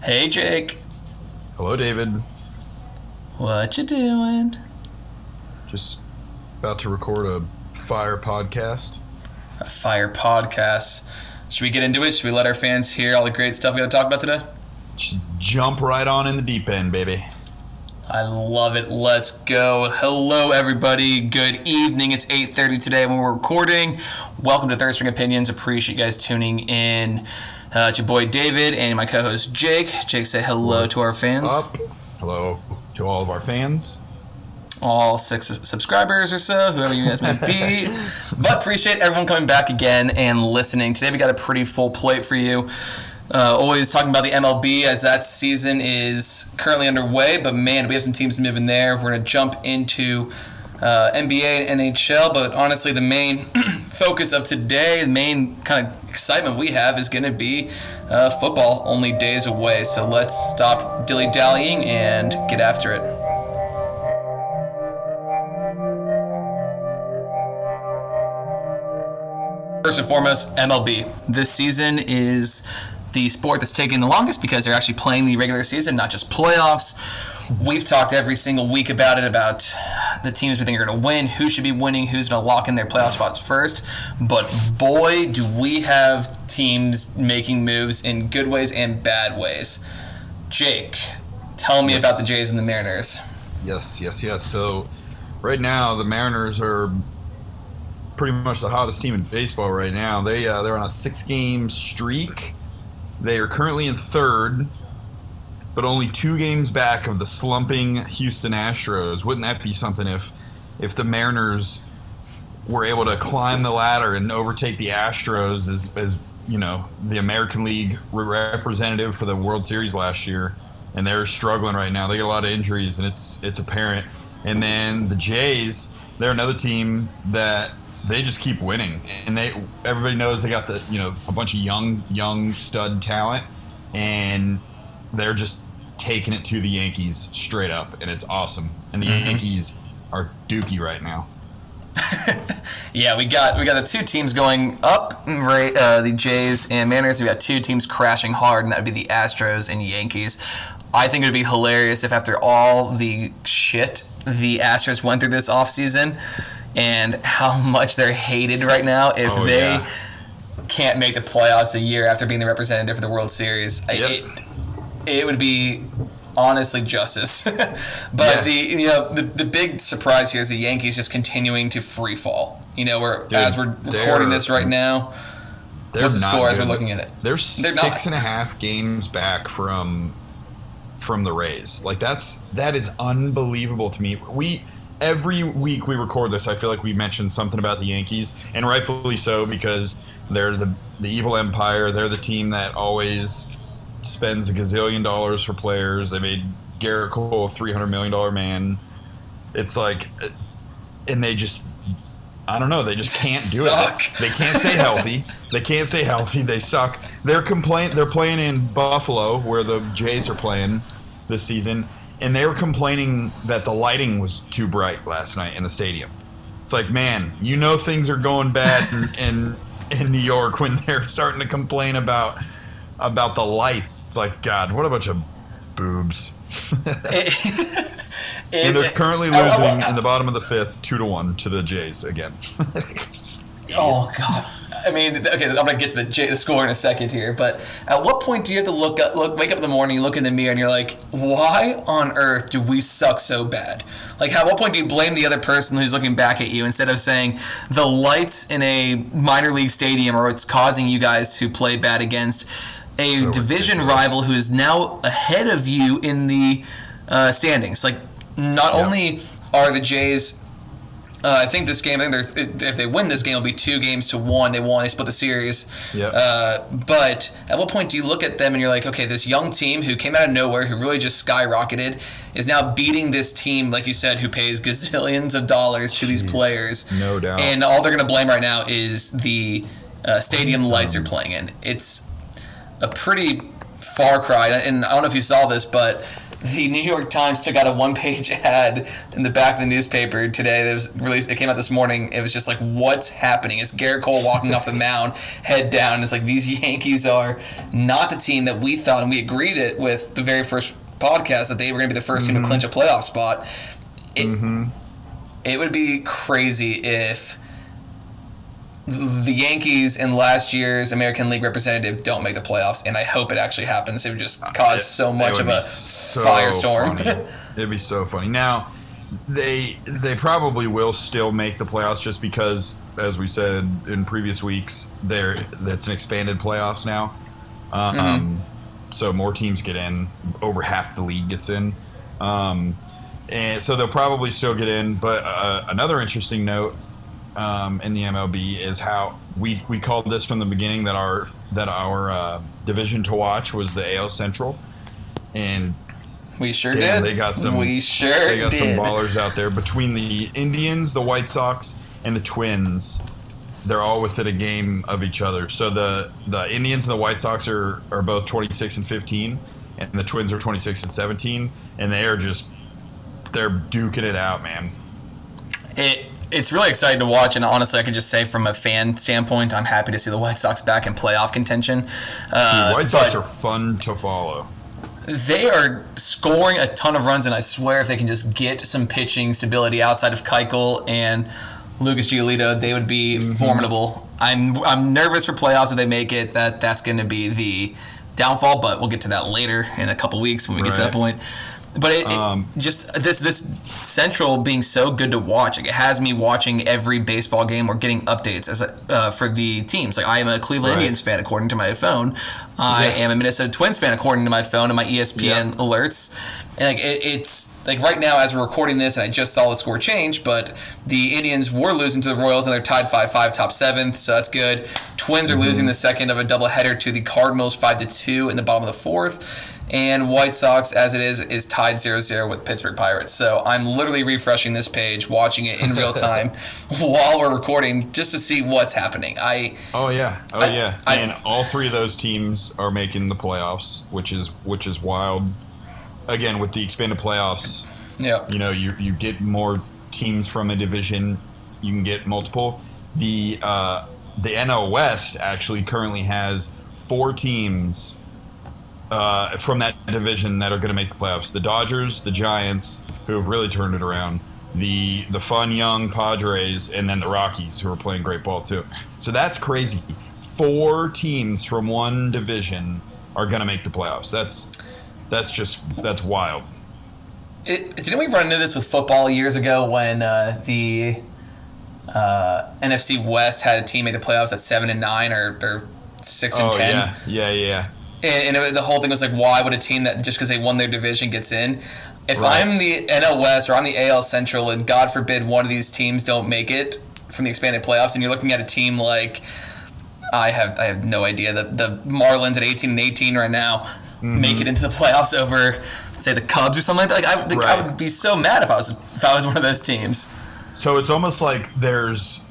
Hey, Jake. Hello, David. What you doing? Just about to record a fire podcast. A fire podcast. Should we get into it? Should we let our fans hear all the great stuff we got to talk about today? Just jump right on in the deep end, baby. I love it. Let's go. Hello, everybody. Good evening. It's 8:30 today when we're recording. Welcome to Third String Opinions. Appreciate you guys tuning in. It's your boy David and my co-host Jake. Jake, say hello to our fans. Hello to all of our fans. All 6 subscribers or so, whoever you guys may be. But appreciate everyone coming back again and listening. Today we got a pretty full plate for you. Always talking about the MLB as that season is currently underway. But man, we have some teams moving there. We're going to jump into NBA and NHL. But honestly, the main focus of today, the main kind of excitement we have is going to be football, only days away. So let's stop dilly-dallying and get after it. First and foremost, MLB. This season is the sport that's taking the longest because they're actually playing the regular season, not just playoffs. We've talked every single week about it, about the teams we think are going to win, who should be winning, who's going to lock in their playoff spots first. But boy, do we have teams making moves in good ways and bad ways. Jake, tell me about the Jays and the Mariners. Yes. So right now, the Mariners are pretty much the hottest team in baseball right now. They're on a 6-game streak. They are currently in third, but only 2 games back of the slumping Houston Astros. Wouldn't that be something if the Mariners were able to climb the ladder and overtake the Astros as you know, the American League representative for the World Series last year, and they're struggling right now. They get a lot of injuries, and it's apparent. And then the Jays, they're another team that they just keep winning, and everybody knows they got a bunch of young stud talent, and they're just taking it to the Yankees straight up, and it's awesome. And the Yankees are dookie right now. Yeah, we got the 2 teams going up, right? The Jays and Mariners. We got 2 teams crashing hard, and that would be the Astros and Yankees. I think it would be hilarious if after all the shit the Astros went through this offseason and how much they're hated right now, if they can't make the playoffs a year after being the representative for the World Series. It would be honestly justice. But the big surprise here is the Yankees just continuing to free fall. As we're recording this right now, what's the score as we're looking at it? They're 6.5 games back from the Rays. Like that is unbelievable to me. Every week we record this, I feel like we mention something about the Yankees, and rightfully so, because they're the evil empire. They're the team that always spends $1 gazillion for players. They made Garrett Cole a $300 million man. It's like, and they just, I don't know, they just can't do it. They can't stay healthy. They suck. They're playing in Buffalo, where the Jays are playing this season, and they were complaining that the lighting was too bright last night in the stadium. It's like, man, things are going bad in New York when they're starting to complain about the lights. It's like, God, what a bunch of boobs. And they're currently losing in the bottom of the 5th, 2-1 to the Jays again. Oh, God. I mean, okay, I'm going to get to the score in a second here, but at what point do you have to wake up in the morning, look in the mirror, and you're like, why on earth do we suck so bad? Like, at what point do you blame the other person who's looking back at you instead of saying the lights in a minor league stadium are what's causing you guys to play bad against a division rival who is now ahead of you in the standings? Like, not only are the Jays... I think if they win this game, it'll be 2-1. They split the series. But at what point do you look at them and you're like, okay, this young team who came out of nowhere, who really just skyrocketed, is now beating this team, like you said, who pays gazillions of dollars to these players. No doubt. And all they're going to blame right now is the stadium lights they're playing in. It's a pretty far cry. And I don't know if you saw this, but the New York Times took out a one-page ad in the back of the newspaper today that was released. It came out this morning. It was just like, what's happening? It's Garrett Cole walking off the mound, head down. It's like, these Yankees are not the team that we thought, and we agreed it with the very first podcast that they were going to be the first team to clinch a playoff spot. It would be crazy if the Yankees and last year's American League representative don't make the playoffs, and I hope it actually happens. It would just cause so much of a firestorm. It'd be so funny. Now, they probably will still make the playoffs just because, as we said in previous weeks, that's an expanded playoffs now. So more teams get in. Over half the league gets in. And so they'll probably still get in. But another interesting note in the MLB is how we called this from the beginning that our division to watch was the AL Central, and we sure did. They got some ballers out there between the Indians, the White Sox, and the Twins. They're all within a game of each other. So the Indians and the White Sox are both 26 and 15, and the Twins are 26 and 17, and they're duking it out, man. It's really exciting to watch, and honestly, I can just say from a fan standpoint, I'm happy to see the White Sox back in playoff contention. White Sox are fun to follow. They are scoring a ton of runs, and I swear if they can just get some pitching stability outside of Keuchel and Lucas Giolito, they would be formidable. I'm nervous for playoffs if they make it. That's going to be the downfall, but we'll get to that later in a couple weeks when we get to that point. But it just this Central being so good to watch, like it has me watching every baseball game or getting updates for the teams. Like I am a Cleveland Indians fan according to my phone. I am a Minnesota Twins fan according to my phone and my ESPN alerts. And like it's like right now as we're recording this, and I just saw the score change, but the Indians were losing to the Royals and they're tied 5-5, top 7th, so that's good. Twins are losing the second of a doubleheader to the Cardinals 5-2 in the bottom of the 4th. And White Sox, as it is tied 0-0 with Pittsburgh Pirates. So I'm literally refreshing this page, watching it in real time while we're recording, just to see what's happening. And all three of those teams are making the playoffs, which is wild. Again, with the expanded playoffs, you get more teams from a division. You can get multiple. The NL West actually currently has 4 teams from that division that are going to make the playoffs. The Dodgers, the Giants, who have really turned it around, the fun young Padres, and then the Rockies, who are playing great ball too. So that's crazy. 4 teams from one division are going to make the playoffs. That's wild. Didn't we run into this with football years ago when the NFC West had a team make the playoffs at 7-9 or 6-10? Yeah. And the whole thing was like, why would a team that just because they won their division gets in? If I'm the NL West or I'm the AL Central, and God forbid one of these teams don't make it from the expanded playoffs, and you're looking at a team like I have no idea the Marlins at 18-18 right now make it into the playoffs over, say, the Cubs or something like that. I would be so mad if I was one of those teams. So it's almost like there's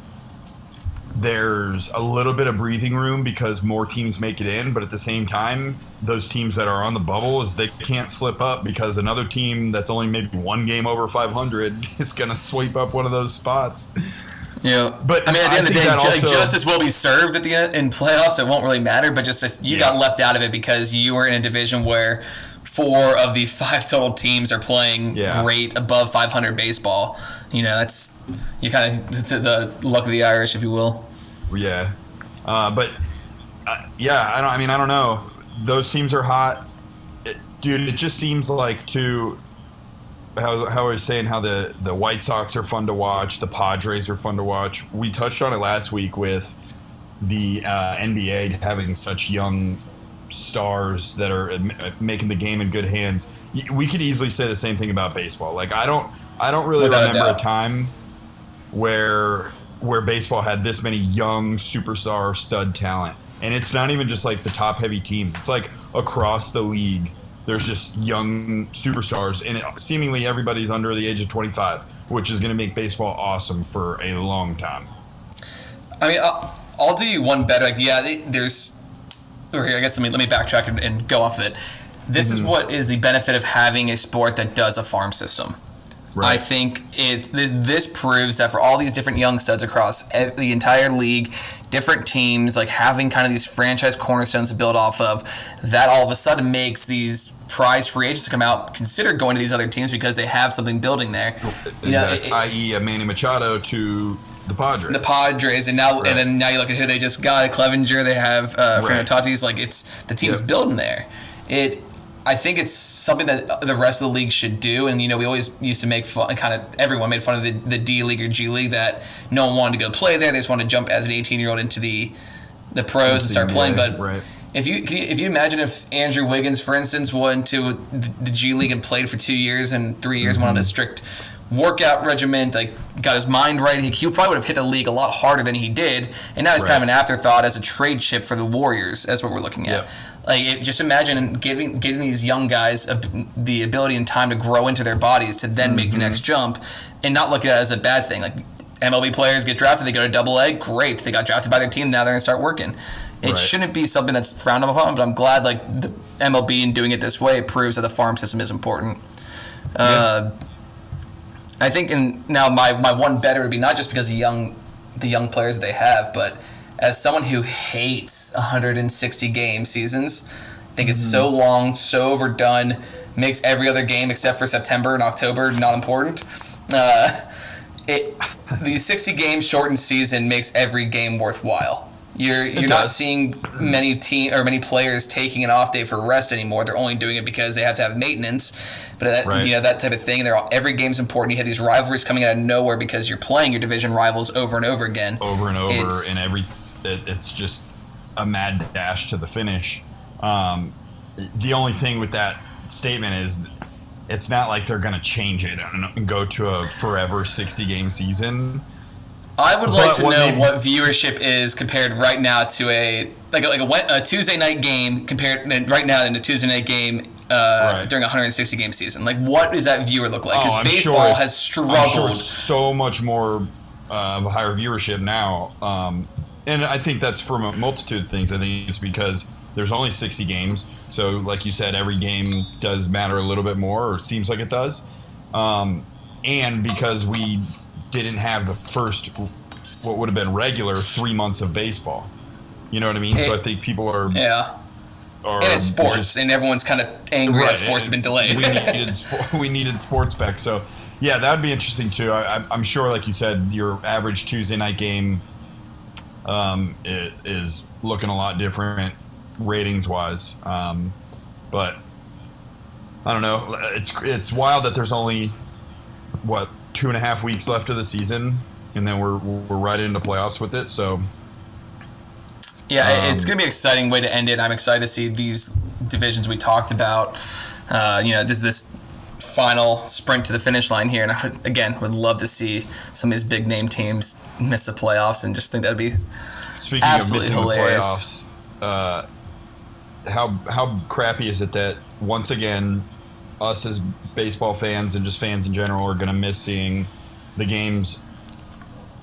a little bit of breathing room because more teams make it in, but at the same time, those teams that are on the bubble they can't slip up because another team that's only maybe one game over 500 is going to sweep up one of those spots. Yeah, but I mean, at the end of the day, justice will be served in playoffs. It won't really matter. But just if you got left out of it because you were in a division where 4 of the 5 total teams are playing great above 500 baseball, that's you kind of the luck of the Irish, if you will. Yeah, I don't know. Those teams are hot, dude. It just seems like how I was saying how the White Sox are fun to watch, the Padres are fun to watch. We touched on it last week with the NBA having such young stars that are making the game in good hands. We could easily say the same thing about baseball. Like I don't really remember a time where baseball had this many young superstar stud talent. And it's not even just like the top heavy teams. It's like across the league. There's just young superstars, and seemingly everybody's under the age of 25, which is going to make baseball awesome for a long time. I mean, I'll do you one better. Like, there's. Okay, I guess let me backtrack and go off of it. this is what is the benefit of having a sport that does a farm system. Right. I think this proves that for all these different young studs across the entire league, different teams, like having kind of these franchise cornerstones to build off of, that all of a sudden makes these prize free agents to come out consider going to these other teams because they have something building there. Exactly. I.e. a Manny Machado to the Padres. And then now you look at who they just got, Clevenger. They have Fernando Tatis. Like the team's building there. I think it's something that the rest of the league should do. And, we always used to make fun, everyone made fun of the D League or G League, that no one wanted to go play there. They just wanted to jump as an 18-year-old into the pros and start playing. But if you imagine if Andrew Wiggins, for instance, went to the G League and played for 2 years and 3 years, went on a strict workout regimen, got his mind right, he probably would have hit the league a lot harder than he did. And now he's kind of an afterthought as a trade chip for the Warriors. That's what we're looking at. Just imagine giving these young guys the ability and time to grow into their bodies to then make the next jump, and not look at it as a bad thing. Like MLB players get drafted, they go to Double-A, great. They got drafted by their team, now they're going to start working. It shouldn't be something that's frowned upon, but I'm glad the MLB in doing it this way proves that the farm system is important. I think now my one better would be not just because of the young players that they have, but as someone who hates 160 game seasons, I think it's so long, so overdone, makes every other game except for September and October not important. The 60 game shortened season makes every game worthwhile. You're not seeing many players taking an off day for rest anymore. They're only doing it because they have to have maintenance. But that type of thing. Every game's important. You have these rivalries coming out of nowhere because you're playing your division rivals over and over again. It's just a mad dash to the finish. The only thing with that statement is it's not like they're going to change it and go to a forever 60 game season. I would like to know what viewership is compared right now to a Tuesday night game compared right now in a Tuesday night game during a 160 game season. Like, what does that viewer look like? Because baseball has struggled. I'm sure it's so much more of a higher viewership now, and I think that's from a multitude of things. I think it's because there's only 60 games, so like you said, every game does matter a little bit more, or it seems like it does, and because we didn't have the first, what would have been regular 3 months of baseball. You know what I mean? So I think people are... Yeah. And it's sports, and everyone's kind of angry that sports have been delayed. We needed sports back. So, yeah, that would be interesting, too. I'm sure, like you said, your average Tuesday night game is looking a lot different ratings-wise. But, I don't know. It's wild that there's only, 2.5 weeks left of the season, and then we're right into playoffs with it. So yeah, it's gonna be an exciting way to end it. I'm excited to see these divisions we talked about. This final sprint to the finish line here, and I would love to see some of these big name teams miss the playoffs, and just think that'd be absolutely hilarious. The playoffs, how crappy is it that once again, us as baseball fans and just fans in general are going to miss seeing the game's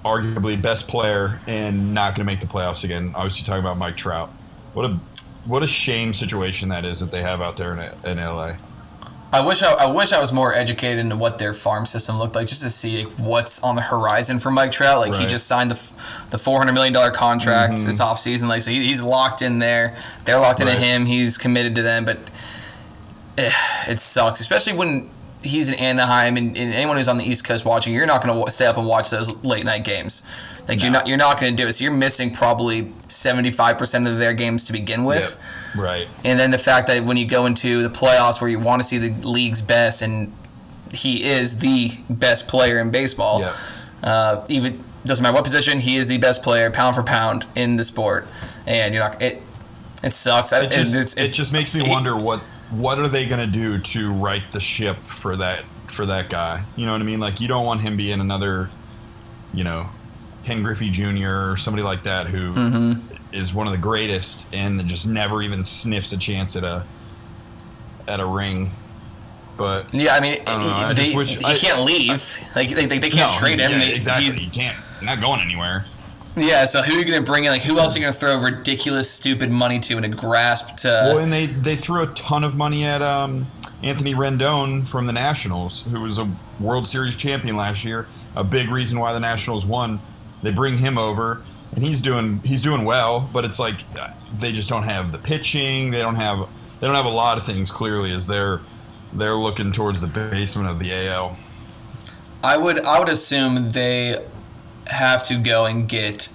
arguably best player and not going to make the playoffs again. Obviously talking about Mike Trout. What a shame situation that is that they have out there in LA. I wish I was more educated into what their farm system looked like, just to see what's on the horizon for Mike Trout. He just signed the $400 million contract this offseason. So he's locked in there. They're locked into him. He's committed to them. But it sucks, especially when he's in Anaheim, and anyone who's on the East Coast watching, you're not going to stay up and watch those late night games. You're not going to do it. So you're missing probably 75% of their games to begin with. Yep. Right. And then the fact that when you go into the playoffs where you want to see the league's best, and he is the best player in baseball. Yep. Even doesn't matter what position, he is the best player pound for pound in the sport. And you're not. It sucks. It just makes me wonder what are they going to do to right the ship for that guy? You know what I mean? You don't want him being another, Ken Griffey Jr. or somebody like that who is one of the greatest and just never even sniffs a chance at a ring. But yeah, I mean, he can't leave. They can't trade him. Yeah, exactly. He can't. Not going anywhere. Yeah, so who are you going to bring in? Like, who else are you going to throw ridiculous, stupid money to in a grasp to... Well, and they threw a ton of money at Anthony Rendon from the Nationals, who was a World Series champion last year. A big reason why the Nationals won. They bring him over, and he's doing well, but it's like they just don't have the pitching. They don't have a lot of things, clearly, as they're looking towards the basement of the AL. I would assume they have to go and get,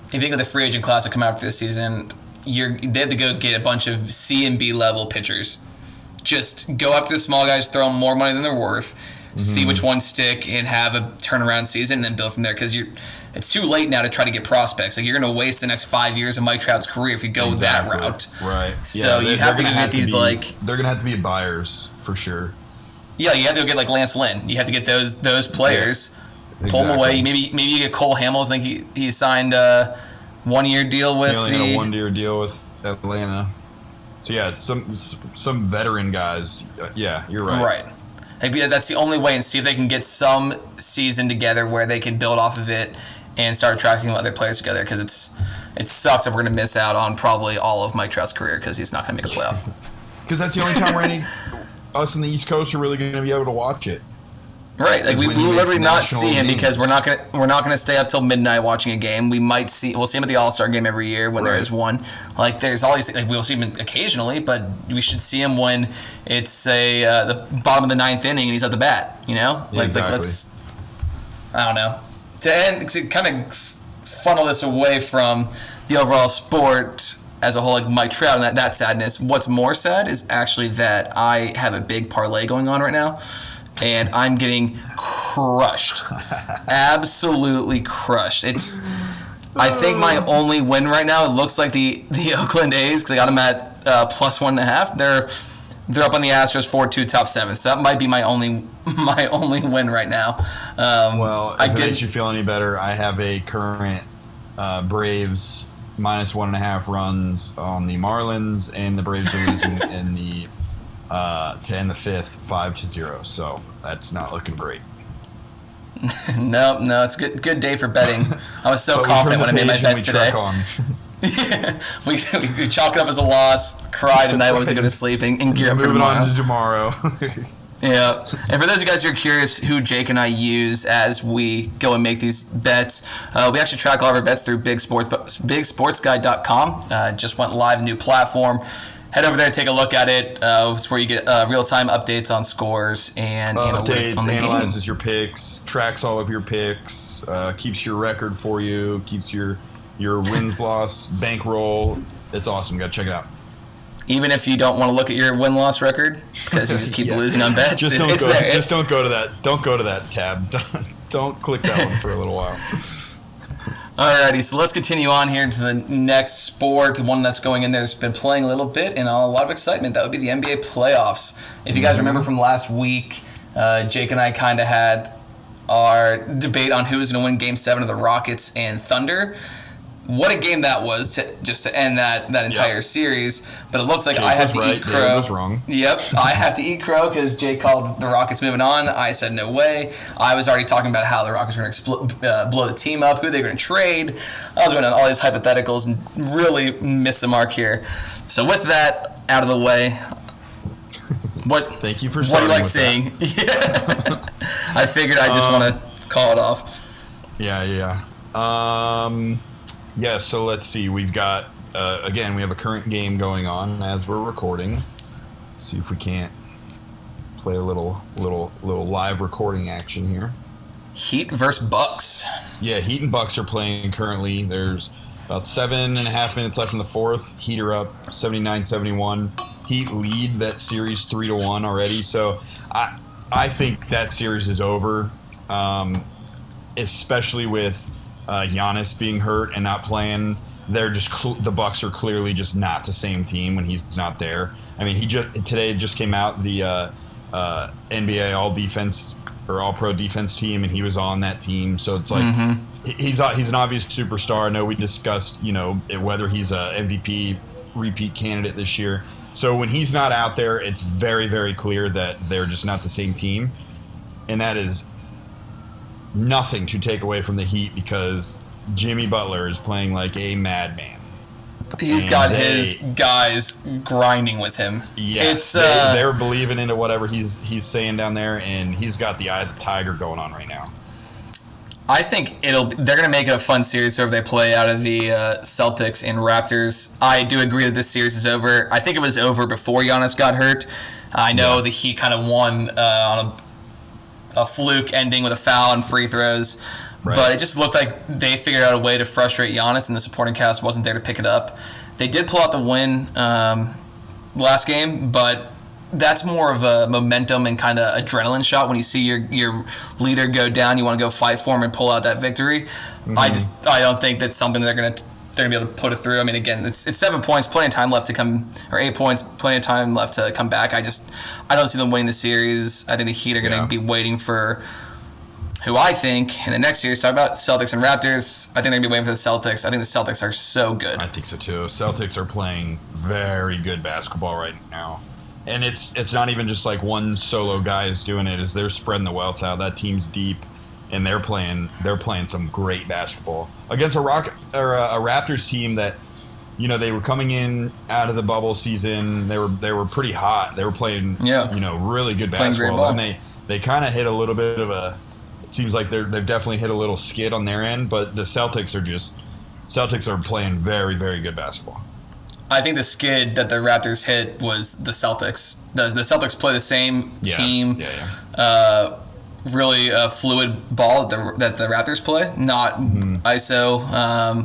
if you think of the free agent class that come out this season, they have to go get a bunch of C and B level pitchers. Just go after the small guys, throw them more money than they're worth, see which ones stick, and have a turnaround season, and then build from there. Because it's too late now to try to get prospects. Like, you're going to waste the next 5 years of Mike Trout's career if you go that route. Right. So you have to get these they're going to have to be buyers for sure. Yeah, you have to go get like Lance Lynn. You have to get those players. Yeah. Pull them away. Maybe you get Cole Hamels. I think he signed a 1-year deal with. He only had a 1-year deal with Atlanta. So yeah, it's some veteran guys. Yeah, you're right. Right. Like, that's the only way, and see if they can get some season together where they can build off of it and start attracting other players together. Because it sucks if we're going to miss out on probably all of Mike Trout's career because he's not going to make a playoff. Because that's the only time us in the East Coast are really going to be able to watch it. Right, like we will literally not see him because we're not gonna stay up till midnight watching a game. We'll see him at the All-Star game every year when there is one. Like, there's all these things, like, we'll see him occasionally, but we should see him when it's the bottom of the 9th inning and he's at the bat. You know, like exactly. Let's. I don't know. To kind of funnel this away from the overall sport as a whole, like Mike Trout and that sadness. What's more sad is actually that I have a big parlay going on right now. And I'm getting crushed. Absolutely crushed. I think my only win right now, it looks like the Oakland A's, because I got them at plus 1.5. They're up on the Astros 4-2 top 7. So that might be my only win right now. Well, if it makes you feel any better, I have a current Braves minus 1.5 runs on the Marlins, and the Braves are losing in the to end the 5th 5-0. So that's not looking great. No, it's a good day for betting. I was so confident when I made my bets today. We chalk it up as a loss, cry tonight, was to go to sleep, and gear up for tomorrow. Moving on to tomorrow. Yeah. And for those of you guys who are curious who Jake and I use as we go and make these bets, we actually track all of our bets through bigsportsguide.com. Just went live, new platform. Head over there, take a look at it. It's where you get real-time updates on scores and analytics on the game. Analyzes your picks, tracks all of your picks, keeps your record for you, keeps your wins-loss bankroll. It's awesome. Got to check it out. Even if you don't want to look at your win-loss record because you just keep losing on bets, just don't go to that. Don't go to that tab. Don't click that one for a little while. Alrighty, so let's continue on here to the next sport, the one that's going in there that's been playing a little bit and a lot of excitement. That would be the NBA playoffs. If you guys remember from last week, Jake and I kind of had our debate on who was going to win Game 7 of the Rockets and Thunder. What a game that was to end that entire series. But it looks like Jake I have to right, eat crow. Jake was wrong. Yep, I have to eat crow because Jake called the Rockets moving on. I said no way. I was already talking about how the Rockets were going to blow the team up, who they were going to trade. I was going on all these hypotheticals and really missed the mark here. So with that out of the way, thank you for what do you like with seeing? Yeah. I figured I just want to call it off. Yeah. Yeah, so let's see. We've got, again, we have a current game going on as we're recording. See if we can't play a little live recording action here. Heat versus Bucks. Yeah, Heat and Bucks are playing currently. There's about 7.5 minutes left in the fourth. Heat are up 79-71. Heat lead that series 3-1 already. So I think that series is over, especially with Giannis being hurt and not playing. They're just the Bucks are clearly just not the same team when he's not there. I mean, today just came out the NBA All Defense or All Pro Defense team, and he was on that team. So it's like he's an obvious superstar. I know we discussed whether he's a MVP repeat candidate this year. So when he's not out there, it's very, very clear that they're just not the same team, and that is nothing to take away from the Heat because Jimmy Butler is playing like a madman. He's got his guys grinding with him. Yes, they're believing into whatever he's saying down there, and he's got the eye of the tiger going on right now. I think they're going to make it a fun series wherever they play out of the Celtics and Raptors. I do agree that this series is over. I think it was over before Giannis got hurt. I know the Heat kind of won on a fluke ending with a foul and free throws. Right. But it just looked like they figured out a way to frustrate Giannis, and the supporting cast wasn't there to pick it up. They did pull out the win last game, but that's more of a momentum and kind of adrenaline shot. When you see your leader go down, you want to go fight for him and pull out that victory. Mm-hmm. I don't think that's something they're gonna be able to put it through. I mean, again, it's 7 points, plenty of time left to come, or 8 points, plenty of time left to come back. I don't see them winning the series. I think the Heat are going to be waiting for who I think in the next series. Talk about Celtics and Raptors. I think they're going to be waiting for the Celtics. I think the Celtics are so good. I think so too. Celtics are playing very good basketball right now. And it's not even just like one solo guy is doing it. Is they're spreading the wealth out. That team's deep, and they're playing some great basketball against a Raptors team that, you know, they were coming in out of the bubble season. They were pretty hot. They were playing really good basketball, and they kind of hit a little bit of a. It seems like they've definitely hit a little skid on their end, but the Celtics are playing very, very good basketball. I think the skid that the Raptors hit was the Celtics. The Celtics play the same team, really fluid ball that the Raptors play, not ISO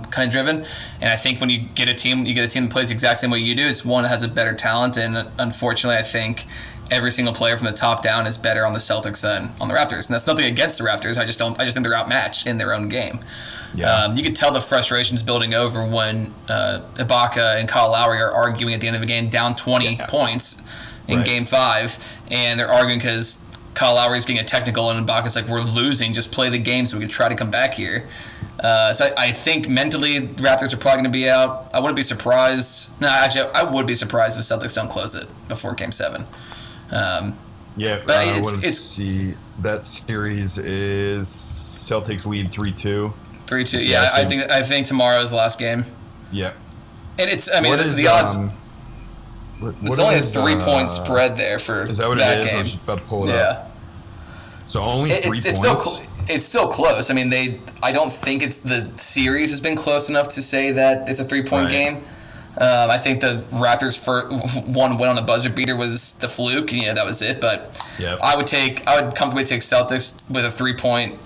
kind of driven. And I think when you get a team that plays the exact same way you do, it's one that has a better talent. And unfortunately, I think every single player from the top down is better on the Celtics than on the Raptors. And that's nothing against the Raptors. I just think they're outmatched in their own game. Yeah. You can tell the frustration's building over when Ibaka and Kyle Lowry are arguing at the end of a game, down 20 points in Game 5, and they're arguing because Kyle Lowry's getting a technical, and Ibaka's like, "We're losing. Just play the game so we can try to come back here." So I think mentally, the Raptors are probably going to be out. I wouldn't be surprised. No, actually, I would be surprised if the Celtics don't close it before Game 7. But let's see. That series is Celtics lead 3-2. 3-2. Yeah, so I think tomorrow is the last game. Yeah. And it's, I mean, the odds. It's only a 3-point spread there for is that what that it is? game. I was just about to pull it up. So only 3 points? It's still close. I mean, I don't think the series has been close enough to say that it's a 3-point game. I think the Raptors' one win on a buzzer beater was the fluke. That was it. But I would comfortably take Celtics with a 3-point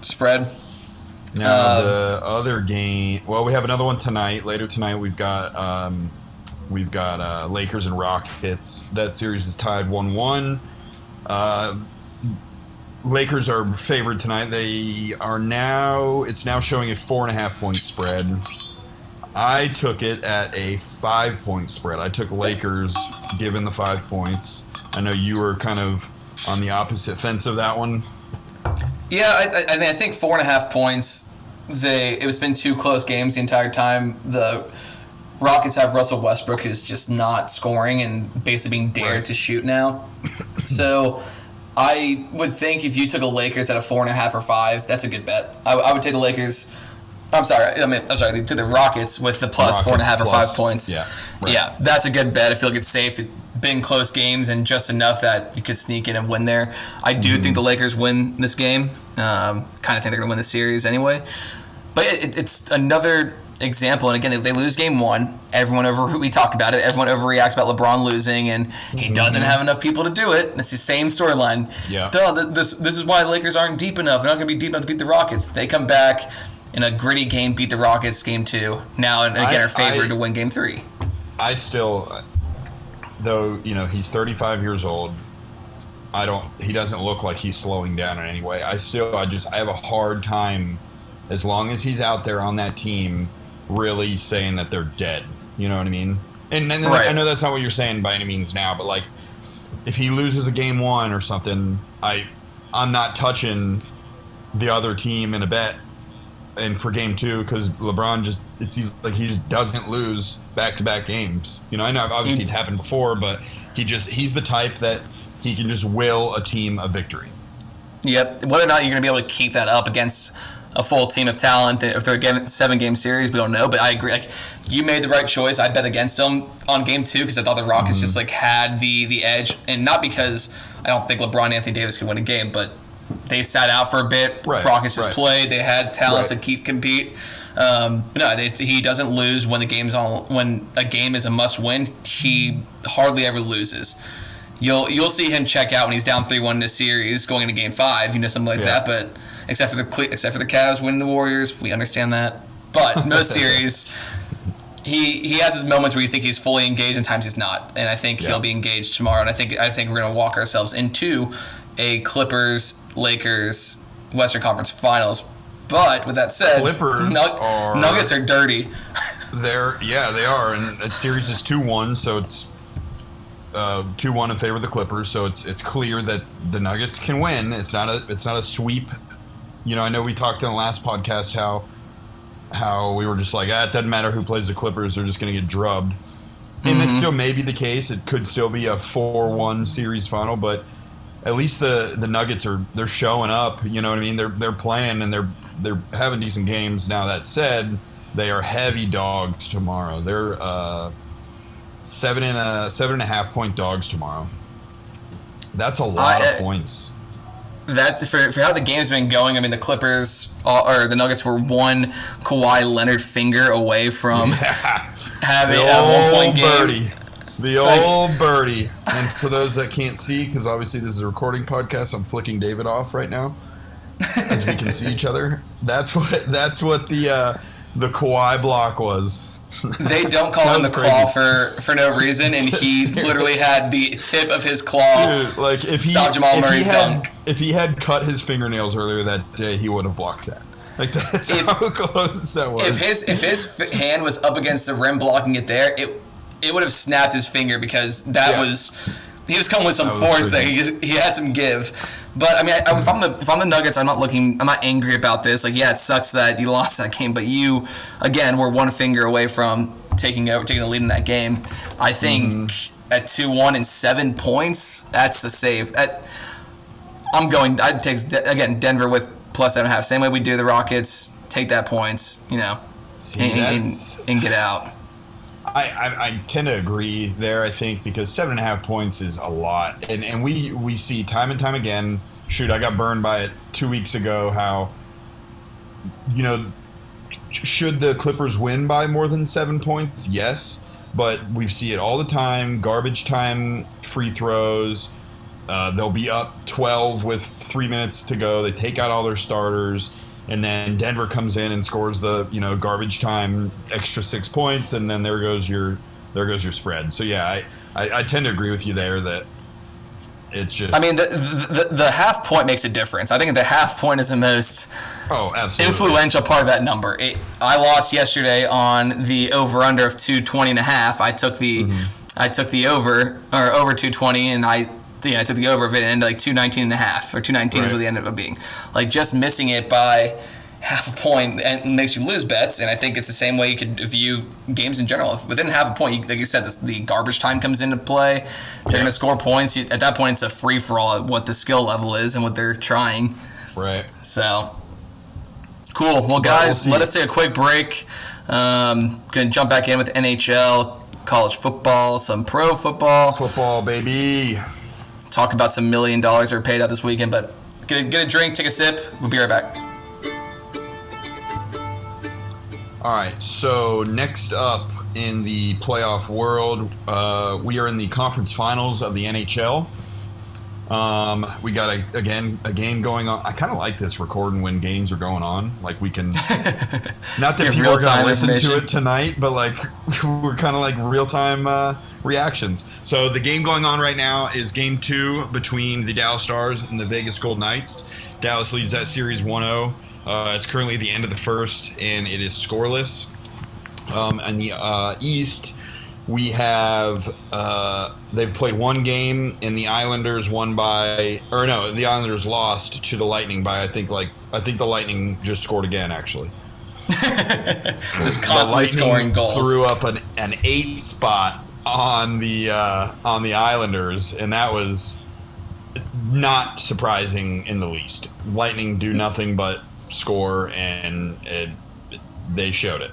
spread. Now the other game. Well, we have another one tonight. Later tonight, we've got Lakers and Rockets. That series is tied 1-1. Lakers are favored tonight. They are now. It's now showing a 4.5-point spread. I took it at a 5-point spread. I took Lakers given the 5 points. I know you were kind of on the opposite fence of that one. Yeah, I mean, I think 4.5 points. It's been 2 close games the entire time. The Rockets have Russell Westbrook, who's just not scoring and basically being dared to shoot now. So I would think if you took a Lakers at a 4.5 or 5, that's a good bet. I would take the Lakers. I'm sorry, to the Rockets with the plus 4.5 or 5 points. Yeah, that's a good bet. I feel like it's safe. It's been close games and just enough that you could sneak in and win there. I do think the Lakers win this game. Kind of think they're going to win the series anyway. But it's another example. And again, if they lose game 1, we talked about it. Everyone overreacts about LeBron losing, and he doesn't have enough people to do it. It's the same storyline. Yeah. This is why the Lakers aren't deep enough. They're not going to be deep enough to beat the Rockets. They come back in a gritty game, beat the Rockets game 2. Now, and again, are favored to win game 3. I still, though, he's 35 years old. He doesn't look like he's slowing down in any way. I have a hard time, as long as he's out there on that team, really saying that they're dead. You know what I mean? And right. I know that's not what you're saying by any means now, but like, if he loses a game 1 or something, I'm not touching the other team in a bet. And for game 2, because LeBron it seems like he just doesn't lose back-to-back games. I know obviously it's happened before, but he's the type that he can just will a team a victory. Yep. Whether or not you're going to be able to keep that up against a full team of talent. If they're a 7-game series, we don't know. But I agree. Like, you made the right choice. I bet against them on Game 2 because I thought the Rockets just like had the edge, and not because I don't think LeBron and Anthony Davis could win a game, but they sat out for a bit. Right, Rockets just right. played. They had talent Right. to compete. He doesn't lose when the game's on. When a game is a must-win, he hardly ever loses. You'll see him check out when he's down 3-1 in a series going into Game 5, something like that. But except for the Cavs winning the Warriors, we understand that. But most series, he has his moments where you think he's fully engaged, and times he's not. And I think he'll be engaged tomorrow. And I think we're going to walk ourselves into a Clippers-Lakers Western Conference Finals. But with that said, Nuggets are dirty. They are, and the series is 2-1, so it's 2-1 in favor of the Clippers. So it's clear that the Nuggets can win. It's not a sweep. I know we talked in the last podcast how we were just like, it doesn't matter who plays the Clippers, they're just going to get drubbed. And that still may be the case. It could still be a 4-1 series final, but at least the Nuggets they're showing up. You know what I mean? They're playing and they're having decent games. Now that said, they are heavy dogs tomorrow. They're 7.5 point dogs tomorrow. That's a lot of points. That's for how the game's been going. I mean, the Clippers or the Nuggets were one Kawhi Leonard finger away from having a 1-point game. Birdie. The old birdie. And for those that can't see, because obviously this is a recording podcast, I'm flicking David off right now, as we can see each other. That's what the Kawhi block was. They don't call him the claw for no reason, and he literally had the tip of his claw. Dude, like stop Jamal Murray's dunk. If he had cut his fingernails earlier that day, he would have blocked that. Like that's how close that was. If his hand was up against the rim blocking it there, it would have snapped his finger because he was coming with some force there. He had some give. But I mean, if I'm the Nuggets, I'm not angry about this. Like, it sucks that you lost that game, but you again were one finger away from taking the lead in that game. I think at 2-1 and 7 points, that's a save. I'd take again Denver with plus 7.5. Same way we do the Rockets. Take that points, and get out. I tend to agree there, I think, because 7.5 points is a lot. And we see time and time again, I got burned by it 2 weeks ago, how, should the Clippers win by more than 7 points? Yes. But we see it all the time, garbage time free throws. They'll be up 12 with 3 minutes to go. They take out all their starters. And then Denver comes in and scores the garbage time extra 6 points, and then there goes your spread. So yeah, I tend to agree with you there that it's just. I mean, the half point makes a difference. I think the half point is the most influential part of that number. I lost yesterday on the over under of 220.5. I took the over 220, and I took the over of it and ended like 219.5 or 219 is what the end up being. Like, just missing it by half a point and makes you lose bets. And I think it's the same way you could view games in general. If within half a point, like you said, the garbage time comes into play. They're going to score points. At that point, it's a free for all at what the skill level is and what they're trying. Right. So cool. Well, guys, let us take a quick break. Going to jump back in with NHL, college football, some pro football. Football, baby. Talk about some $1 million that were paid out this weekend, but get a drink, take a sip. We'll be right back. All right, so next up in the playoff world, we are in the conference finals of the NHL. We got a game going on. I kind of like this recording when games are going on. Like, we can, not that people are going to listen to it tonight, but like we're kind of like real-time reactions. So the game going on right now is Game 2 between the Dallas Stars and the Vegas Golden Knights. Dallas leads that series 1-0. It's currently the end of the first, and it is scoreless. On the East, we have they've played one game, and the Islanders the Islanders lost to the Lightning by I think the Lightning just scored again, actually. Just constantly scoring goals. Threw up an 8 spot on the Islanders, and that was not surprising in the least. Lightning do nothing but score, and they showed it.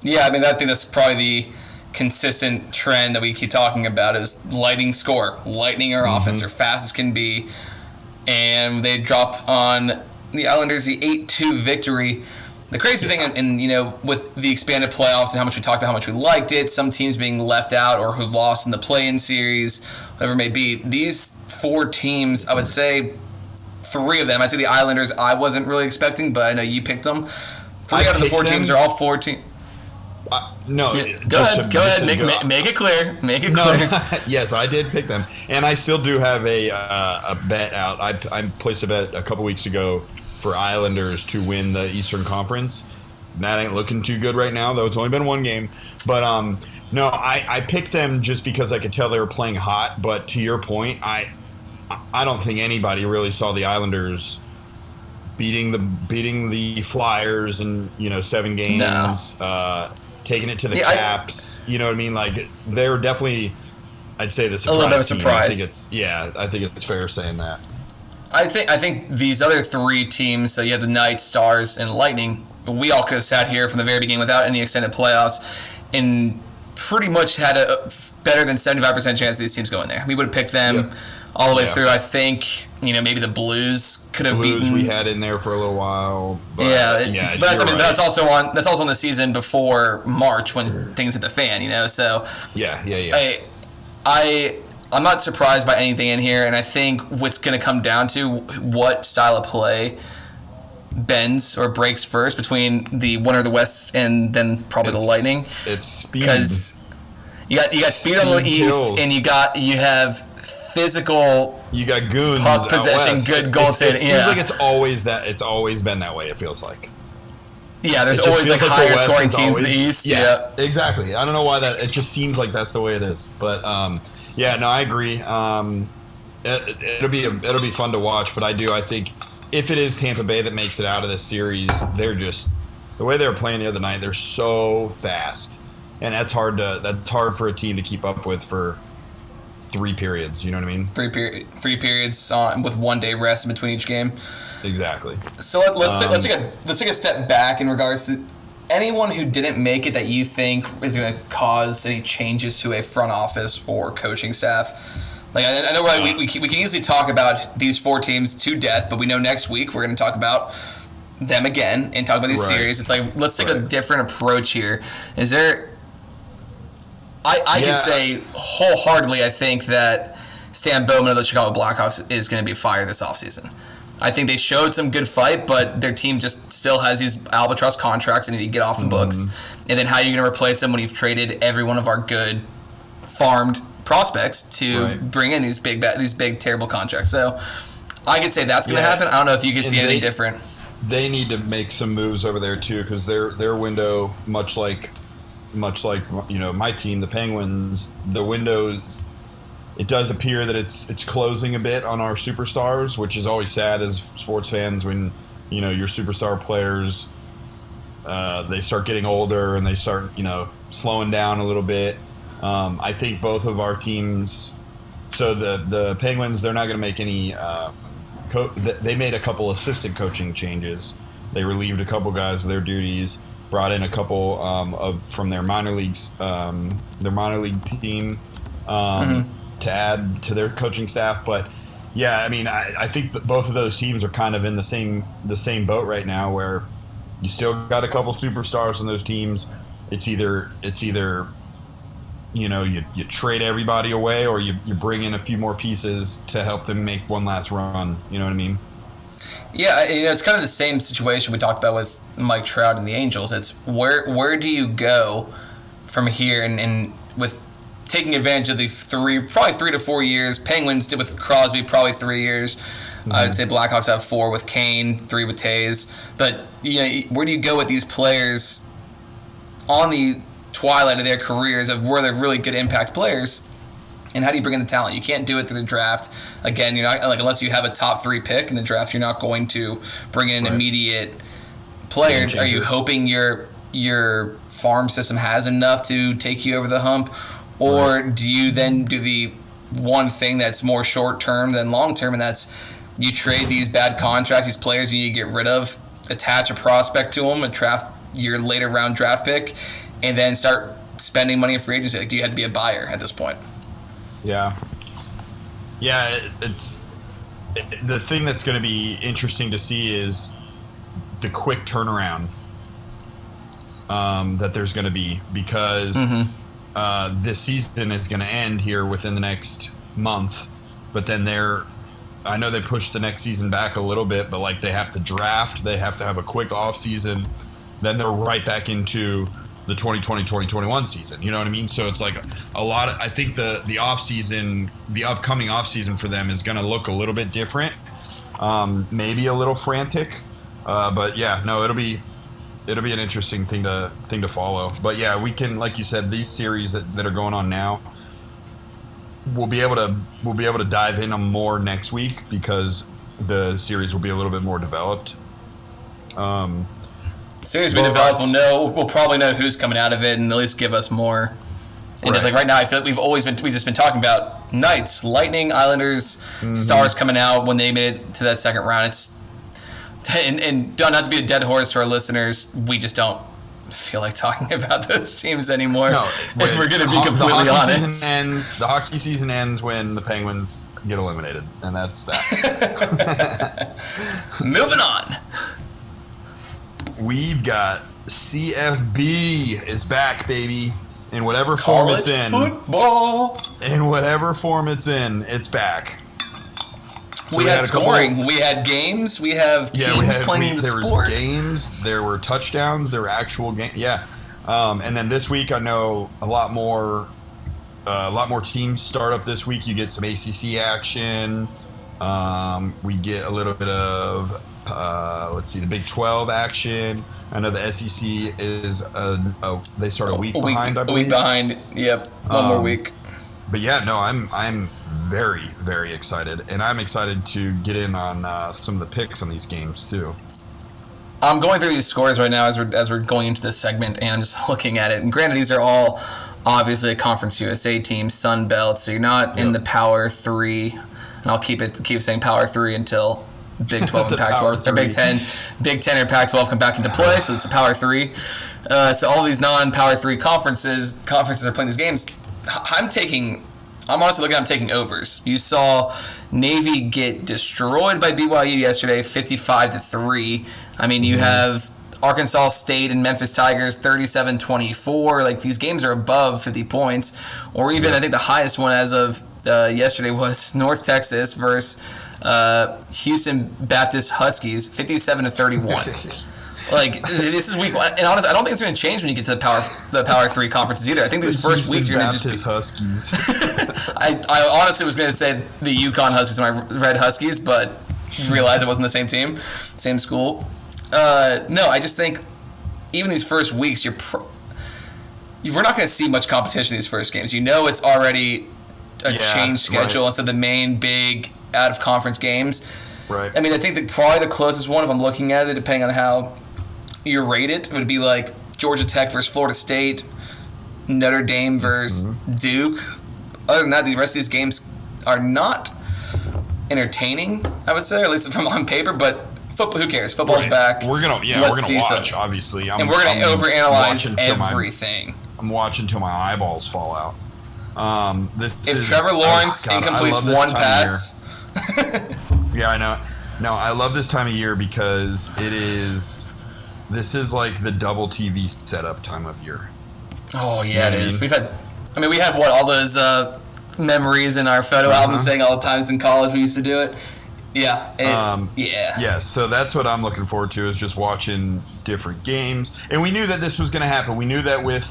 Yeah, I mean, I think that's probably the consistent trend that we keep talking about is lightning score. Lightning our offense, or fast as can be. And they drop on the Islanders the 8-2 victory. The crazy thing, and with the expanded playoffs and how much we talked about how much we liked it, some teams being left out or who lost in the play-in series, whatever it may be, these 4 teams, I would say 3 of them, I'd say the Islanders I wasn't really expecting, but I know you picked them. 3 out of the 4 teams are all 4 teams. No, go ahead. Make it clear. Make it clear. Yes, I did pick them, and I still do have a bet out. I placed a bet a couple weeks ago for Islanders to win the Eastern Conference. That ain't looking too good right now, though it's only been 1 game. But no, I picked them just because I could tell they were playing hot. But to your point, I don't think anybody really saw the Islanders beating the Flyers in 7 games. No. Taking it to the Caps, you know what I mean? Like, they were definitely, I'd say, the surprise. A little bit of a surprise. I think it's fair saying that. I think these other 3 teams, so you have the Knights, Stars, and Lightning, we all could have sat here from the very beginning without any extended playoffs and pretty much had a better than 75% chance of these teams going there. We would have picked them all the way through. I think, maybe the Blues could have beaten. We had in there for a little while. But that's also on the season before March when things hit the fan. So I'm not surprised by anything in here, and I think what's going to come down to what style of play bends or breaks first between the winner of the West and then probably the Lightning. It's speed, because you got speed on the East, and you have physical. You got goons. Puck possession, good goaltending. It seems like it's always that. It's always been that way. It feels like. Yeah, there's always like higher scoring teams in the East. Yeah, exactly. I don't know why that. It just seems like that's the way it is. But yeah, no, I agree. It'll be fun to watch. But I think if it is Tampa Bay that makes it out of this series, they're just the way they were playing the other night. They're so fast, and that's hard for a team to keep up with for 3 periods. You know what I mean? 3 periods with 1 day rest in between each game. Exactly. So let's take a step back in regards to anyone who didn't make it that you think is going to cause any changes to a front office or coaching staff. Like I know we can easily talk about these 4 teams to death, but we know next week we're going to talk about them again and talk about these series. It's like let's take a different approach here. Is there? I could say wholeheartedly I think that Stan Bowman of the Chicago Blackhawks is going to be fired this offseason. I think they showed some good fight, but their team just still has these albatross contracts and need to get off the books. And then how are you going to replace them when you've traded every one of our good farmed prospects to bring in these big terrible contracts? So I could say that's going to happen. I don't know if you can see anything different. They need to make some moves over there too, because their window, much like my team, the Penguins, the windows. It does appear that it's closing a bit on our superstars, which is always sad as sports fans when your superstar players they start getting older and they start slowing down a little bit. I think both of our teams. So the Penguins, they're not going to make any. They made a couple assistant coaching changes. They relieved a couple guys of their duties, brought in a couple from their minor leagues, their minor league team. To add to their coaching staff, but yeah, I mean, I think that both of those teams are kind of in the same boat right now, where you still got a couple superstars on those teams. It's either you trade everybody away or you bring in a few more pieces to help them make one last run. You know what I mean? Yeah, it's kind of the same situation we talked about with Mike Trout and the Angels. It's where do you go from here, and with taking advantage of the probably 3 to 4 years. Penguins did with Crosby probably 3 years. I would say Blackhawks have 4 with Kane, 3 with Taves. But where do you go with these players on the twilight of their careers of where they're really good impact players? And how do you bring in the talent? You can't do it through the draft. Again, you're not unless you have a top 3 pick in the draft, you're not going to bring in an immediate player. Are you hoping your farm system has enough to take you over the hump? Or do you then do the one thing that's more short-term than long-term, and that's you trade these bad contracts, these players you need to get rid of, attach a prospect to him, your later round draft pick, and then start spending money in free agency? Like, do you have to be a buyer at this point? Yeah. Yeah, the thing that's going to be interesting to see is the quick turnaround that there's going to be, because this season is going to end here within the next month, but then I know they pushed the next season back a little bit, but like they have to draft, they have to have a quick off season, then they're right back into the 2020-2021 season. You know what I mean? So it's like I think the off season, the upcoming off season for them is going to look a little bit different, maybe a little frantic, but yeah, no, it'll be an interesting thing to follow. But yeah, we can, like you said, these series that are going on now, we'll be able to dive in them more next week because the series will be a little bit more developed. Series we developed, we'll probably know who's coming out of it and at least give us more. And like right now, I feel like we've just been talking about Knights, Lightning, Islanders, Stars coming out when they made it to that second round. And not to be a dead horse to our listeners, we just don't feel like talking about those teams anymore. No, if we're going to be completely honest. The hockey season ends when the Penguins get eliminated, and that's that. Moving on. We've got CFB is back, baby. In whatever form it's in. Football. In whatever form it's in, it's back. So we had scoring. We had games. We have teams playing the sport. There was games. There were touchdowns. There were actual games. Yeah. And then this week, I know a lot more teams start up this week. You get some ACC action. We get a little bit of the Big 12 action. I know the SEC is they start a week behind. I believe. A week behind. Yep. One more week. But yeah, no, I'm very, very excited, and I'm excited to get in on some of the picks on these games too. I'm going through these scores right now as we're going into this segment, and I'm just looking at it. And granted, these are all obviously a Conference USA team, Sun Belt, so you're not in the Power 3, and I'll keep saying Power 3 until Big 12 and Pac-12, or Big 10 or Pac-12 come back into play, so it's a Power 3. So all these non-Power 3 conferences are playing these games. I'm honestly looking at taking overs. You saw Navy get destroyed by BYU yesterday, 55-3. I mean, you have Arkansas State and Memphis Tigers 37-24. Like, these games are above 50 points. Or even, I think the highest one as of yesterday was North Texas versus Houston Baptist Huskies, 57-31. Like, this is week one, and honestly, I don't think it's going to change when you get to the Power 3 conferences either. I think these first weeks are going to just be Huskies. I honestly was going to say the UConn Huskies when I read Huskies, but realized it wasn't the same team, same school. No, I just think even these first weeks, we're not going to see much competition in these first games. You know, it's already a changed schedule instead of the main big out of conference games. Right. I mean, I think that probably the closest one, if I'm looking at it, depending on how you rate it, would be like Georgia Tech versus Florida State, Notre Dame versus Duke. Other than that, the rest of these games are not entertaining, I would say, or at least from on paper. But football, who cares? Football's back. We're gonna watch, obviously, and we're gonna overanalyze everything. I'm watching till my eyeballs fall out. If Trevor Lawrence incompletes one pass. Yeah, I know. No, I love this time of year because this is like the double TV setup time of year. Oh yeah, it is. We had all those memories in our photo album saying all the times in college we used to do it. Yeah. Yeah, so that's what I'm looking forward to, is just watching different games. And we knew that this was going to happen. We knew that with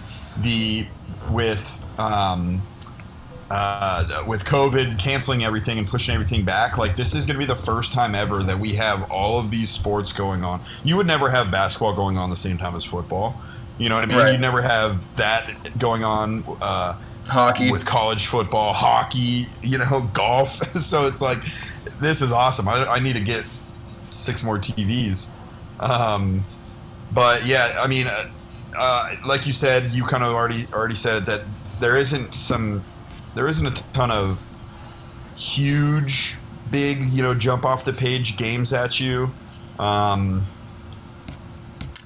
COVID canceling everything and pushing everything back, like, this is going to be the first time ever that we have all of these sports going on. You would never have basketball going on the same time as football. You know what I mean? Right. You'd never have that going on hockey with college football, hockey, golf. So it's like, this is awesome. I need to get 6 more TVs. But yeah, I mean, like you said, you kind of already said it, that there isn't a ton of huge, big, jump off the page games at you.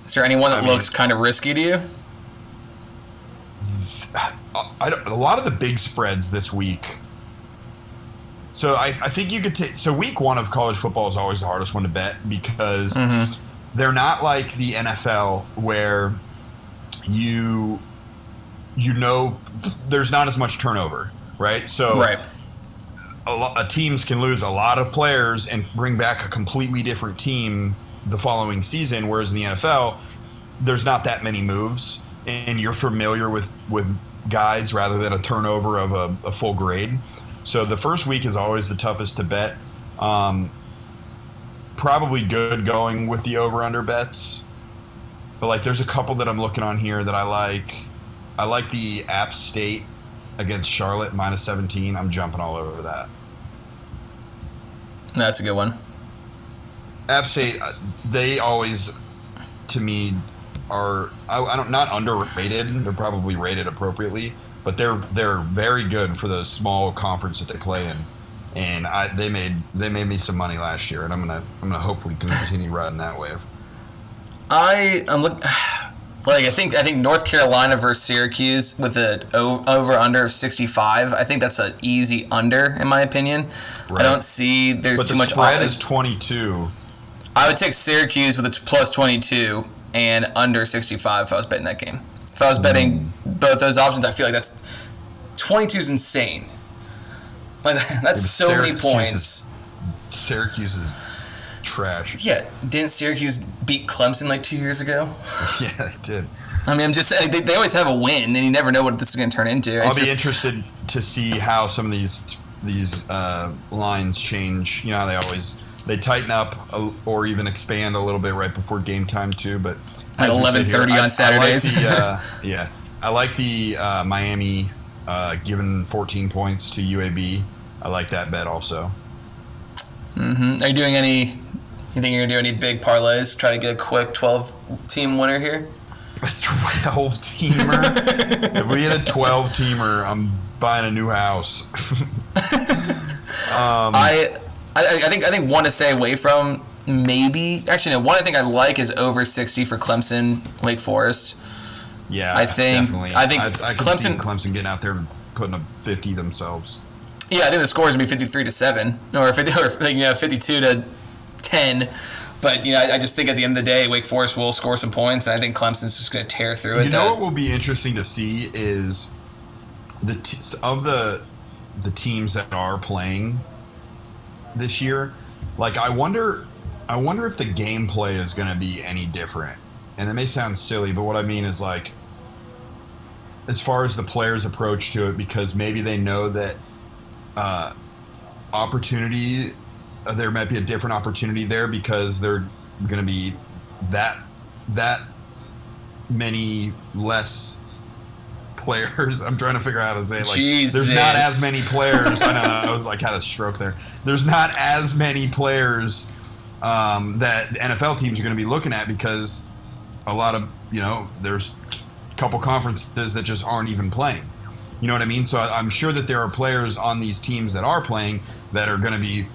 Is there anyone that looks kind of risky to you? A lot of the big spreads this week. So I think you could take. So week 1 of college football is always the hardest one to bet because they're not like the NFL where you know there's not as much turnover, right? So teams can lose a lot of players and bring back a completely different team the following season, whereas in the NFL, there's not that many moves, and you're familiar with guys rather than a turnover of a full grade. So the first week is always the toughest to bet. Probably good going with the over-under bets. But, like, there's a couple that I'm looking on here that I like. I like the App State against Charlotte, -17. I'm jumping all over that. That's a good one. App State, they always, to me, are not underrated. They're probably rated appropriately, but they're very good for the small conference that they play in. And they made me some money last year, and I'm gonna hopefully continue riding that wave. I'm looking. Like I think North Carolina versus Syracuse with an over/under of 65. I think that's an easy under in my opinion. Right. I don't see there's too much. But the spread is 22. I would take Syracuse with its plus 22 and under 65 if I was betting that game. If I was betting both those options, I feel like that's 22 is insane. Like that's so many points. Syracuse is trash. Yeah, didn't Syracuse beat Clemson like 2 years ago? Yeah, they did. I mean, I'm just they always have a win, and you never know what this is going to turn into. I'll be interested to see how some of these lines change. You know how they tighten up or even expand a little bit right before game time too. But at 11:30 on Saturdays. I like the Miami giving 14 points to UAB. I like that bet also. Mm-hmm. Are you doing any? You think you're gonna do any big parlays? Try to get a quick 12-team winner here. 12-teamer. If we get a 12-teamer, I'm buying a new house. I think one to stay away from. Maybe actually no. One I think I like is over 60 for Clemson, Wake Forest. Yeah, definitely. I can see Clemson getting out there and putting up 50 themselves. Yeah, I think the score is going to be 53-7 or 52-10. But I just think at the end of the day, Wake Forest will score some points, and I think Clemson's just going to tear through it. You know what will be interesting to see is the teams that are playing this year. Like I wonder if the gameplay is going to be any different. And it may sound silly, but what I mean is like as far as the players' approach to it, because maybe they know that opportunity, there might be a different opportunity there because they're going to be that many less players. I'm trying to figure out how to say it. Like, there's not as many players. I know, I was like, had a stroke there. There's not as many players that NFL teams are going to be looking at because a lot of, there's a couple conferences that just aren't even playing. You know what I mean? So I'm sure that there are players on these teams that are playing that are going to be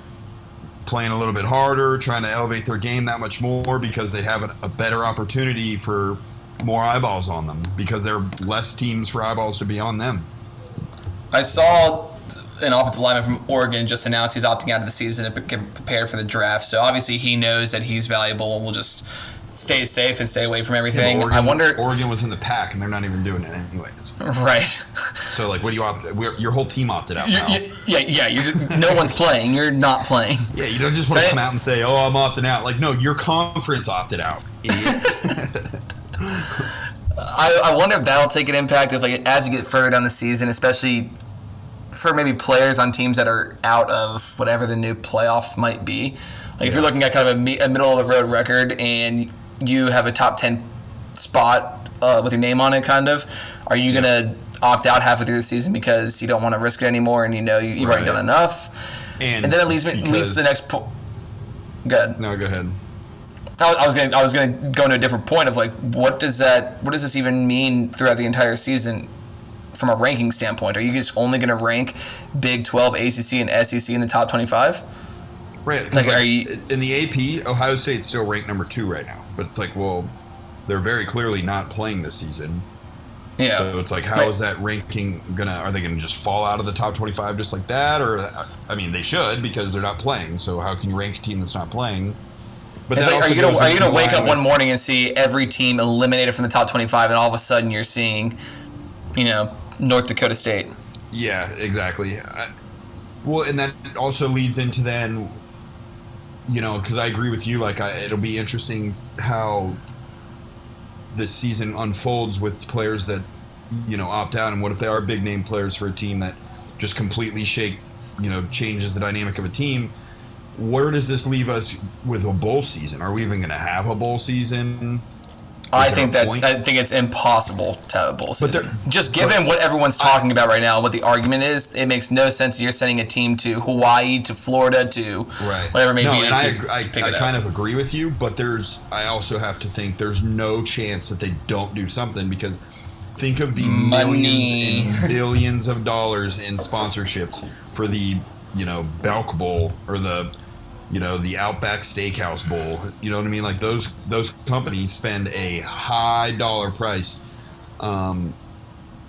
playing a little bit harder, trying to elevate their game that much more because they have a better opportunity for more eyeballs on them because there are less teams for eyeballs to be on them. I saw an offensive lineman from Oregon just announced he's opting out of the season to get prepared for the draft. So obviously he knows that he's valuable and will just stay safe and stay away from everything. Yeah, I wonder. Oregon was in the pack, and they're not even doing it anyways. Right. So, like, what do you opt? Your whole team opted out now. Yeah. No one's playing. You're not playing. Yeah, you don't just want to come out and say, "Oh, I'm opting out." Like, no, your conference opted out, idiot. I wonder if that'll take an impact if, like, as you get further down the season, especially for maybe players on teams that are out of whatever the new playoff might be. Like, if you're looking at kind of a middle-of-the-road record and you have a top 10 spot with your name on it, kind of, are you going to opt out halfway through the season because you don't want to risk it anymore and you've already done enough? And then it leads to the next point. Go ahead. No, go ahead. I was gonna go into a different point of like what does this even mean throughout the entire season from a ranking standpoint? Are you just only gonna rank Big 12, ACC, and SEC in the top 25? Right. Like, are you in the AP? Ohio State's still ranked number 2 right now, but it's like, well, they're very clearly not playing this season. Yeah. So it's like, how is that ranking gonna? Are they gonna just fall out of the top 25 just like that? Or I mean, they should, because they're not playing. So how can you rank a team that's not playing? But it's that like, also are you gonna wake up one with- morning and see every team eliminated from the top 25, and all of a sudden you're seeing, North Dakota State? Yeah, exactly. Well, and that also leads into then, because I agree with you. Like, it'll be interesting how this season unfolds with players that, opt out, and what if they are big name players for a team that just completely changes the dynamic of a team. Where does this leave us with a bowl season? Are we even going to have a bowl season? I think it's impossible to have a bowl season. Just given what everyone's talking about right now, what the argument is, it makes no sense that you're sending a team to Hawaii, to Florida, to whatever it may be. And I kind of agree with you, but I also have to think there's no chance that they don't do something, because think of the millions and billions of dollars in sponsorships for the Belk Bowl, or the Outback Steakhouse Bowl. You know what I mean? Like, those companies spend a high dollar price, and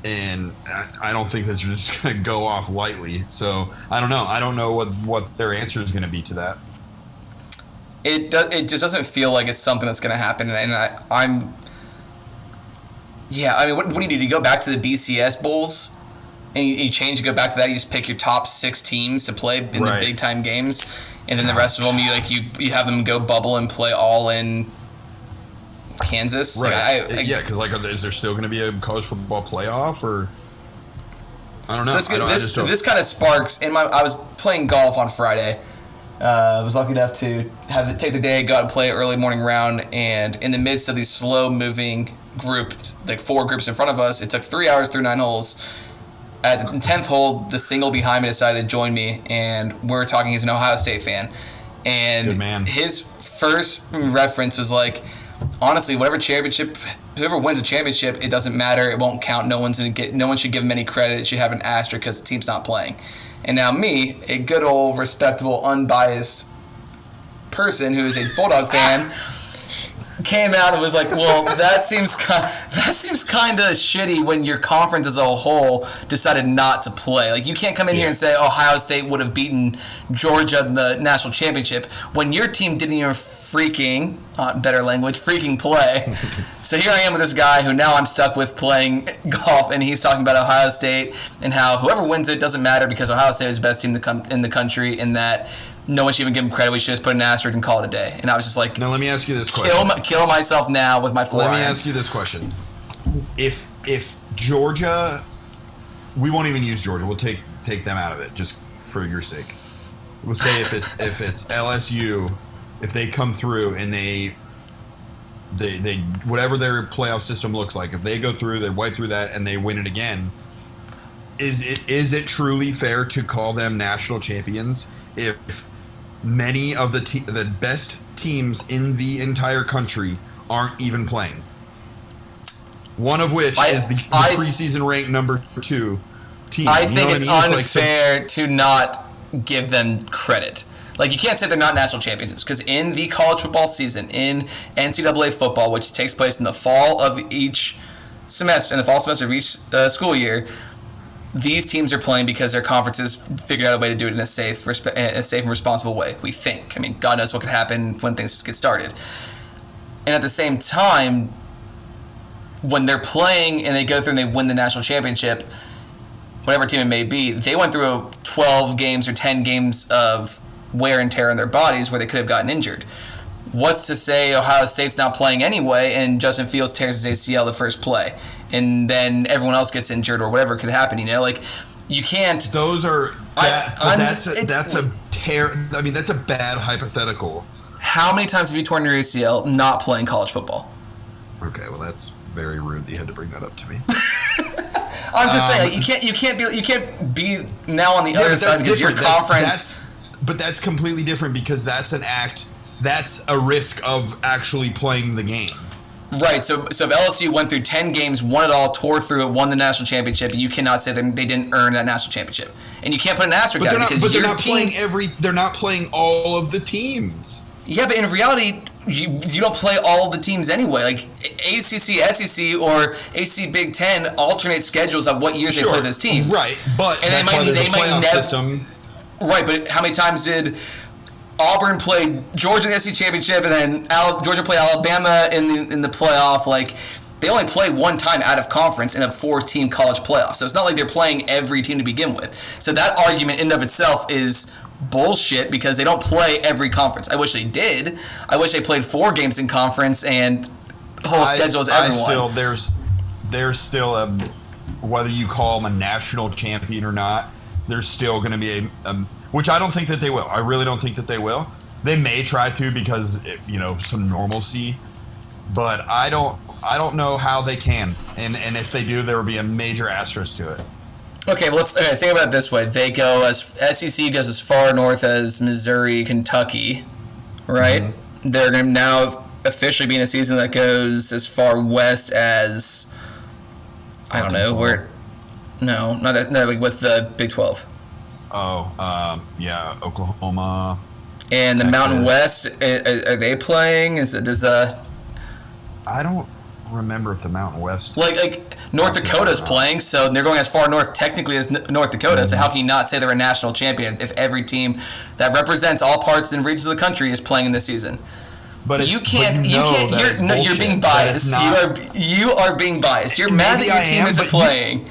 I don't think that you're just going to go off lightly. So I don't know. I don't know what their answer is going to be to that. It just doesn't feel like it's something that's going to happen, and I'm. Yeah, I mean, what do you do? You go back to the BCS bowls, and you change. You go back to that. You just pick your top 6 teams to play in the big time games. And then the rest of them, you have them go bubble and play all in Kansas. Right. Because is there still going to be a college football playoff, or I don't know. So this kind of sparks in my. I was playing golf on Friday. I was lucky enough to take the day, go out and play an early morning round, and in the midst of these slow moving groups, like 4 groups in front of us, it took 3 hours through 9 holes. At the 10th hole, the single behind me decided to join me, and we're talking. He's an Ohio State fan, and good man. His first reference was like, honestly, whoever wins a championship, it doesn't matter. It won't count. No one should give him any credit. It should have an asterisk because the team's not playing. And now me, a good old respectable, unbiased person who is a Bulldog fan, came out and was like, well, that seems kind of shitty when your conference as a whole decided not to play. Like, you can't come in here and say Ohio State would have beaten Georgia in the national championship when your team didn't even freaking play. So here I am with this guy who now I'm stuck with playing golf, and he's talking about Ohio State and how whoever wins it doesn't matter because Ohio State is the best team in the country, and that no one should even give him credit. We should just put an asterisk and call it a day. And I was just like, now let me ask you this question. Kill myself now with my 4 Let iron. me ask you this question. If Georgia, we won't even use Georgia. We'll take them out of it just for your sake. We'll say if it's LSU, if they come through and they whatever their playoff system looks like, if they go through, they wipe through that, and they win it again, is it truly fair to call them national champions if many of the best teams in the entire country aren't even playing? One of which is the preseason ranked number 2 team. I think it's unfair to not give them credit. Like, you can't say they're not national champions, because in the college football season, in NCAA football, which takes place in the fall of each semester, of each school year, these teams are playing because their conferences figured out a way to do it in a safe and responsible way, we think. I mean, God knows what could happen when things get started. And at the same time, when they're playing and they go through and they win the national championship, whatever team it may be, they went through 12 games or 10 games of wear and tear in their bodies where they could have gotten injured. What's to say Ohio State's not playing anyway and Justin Fields tears his ACL the first play, and then everyone else gets injured or whatever could happen? Like, you can't. Those are that's a bad hypothetical. How many times have you torn your ACL not playing college football? Okay, well, that's very rude that you had to bring that up to me. I'm just saying, like, you can't be now on the other side because your conference. But that's completely different, because that's a risk of actually playing the game. Right, so if LSU went through 10 games, won it all, tore through it, won the national championship, you cannot say that they didn't earn that national championship. And you can't put an asterisk down because they're not playing all of the teams. Yeah, but in reality, you don't play all of the teams anyway. Like ACC, SEC, or ACC Big Ten alternate schedules of what years they play those teams. Right, but and that's why there's a playoff system. Right, but how many times did Auburn play Georgia in the SEC championship, and then Georgia play Alabama in the playoff? Like, they only play one time out of conference in a 4-team college playoff. So it's not like they're playing every team to begin with. So that argument in and of itself is bullshit because they don't play every conference. I wish they did. I wish they played 4 games in conference and whole schedule as everyone. There's still a, whether you call them a national champion or not, there's still going to be a which I don't think that they will. I really don't think that they will. They may try to because, some normalcy, but I don't know how they can. And if they do, there will be a major asterisk to it. Okay, well, think about it this way. They go SEC goes as far north as Missouri, Kentucky, right? Mm-hmm. They're going to now officially be in a season that goes as far west as, I don't know, where. No, not with the Big 12. Oh, yeah, Oklahoma. And the Texas. Mountain West, are they playing? I don't remember if the Mountain West. Like North Dakota's playing, so they're going as far north technically as North Dakota. Mm-hmm. So how can you not say they're a national champion if every team that represents all parts and regions of the country is playing in this season? But you can't. You're being biased. You are being biased. You're mad that your team isn't playing.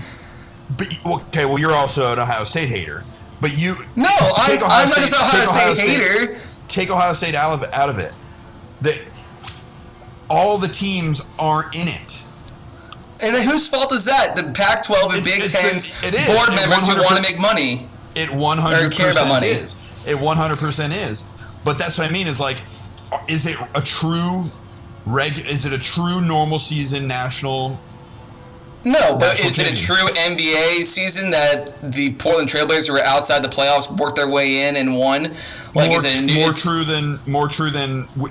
Okay, well, you're also an Ohio State hater. But you. No, I'm not just an Ohio State hater. Take Ohio State out of it. All the teams aren't in it. And then whose fault is that? The Pac-12 and Big Ten's board members who want to make money. It 100% care about money. is. It 100% is. But that's what I mean. Is it a true normal season national? No, but is it a true NBA season that the Portland Trailblazers who were outside the playoffs worked their way in and won? More true than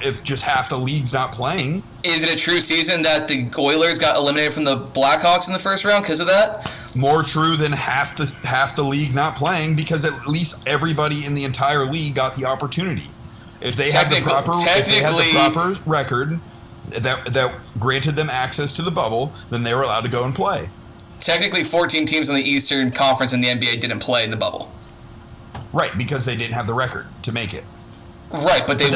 if just half the league's not playing. Is it a true season that the Oilers got eliminated from the Blackhawks in the first round because of that? More true than half the league not playing because at least everybody in the entire league got the opportunity. If they had the proper record that granted them access to the bubble, then they were allowed to go and play. Technically, 14 teams in the Eastern Conference in the NBA didn't play in the bubble. Right, because they didn't have the record to make it. Right, but who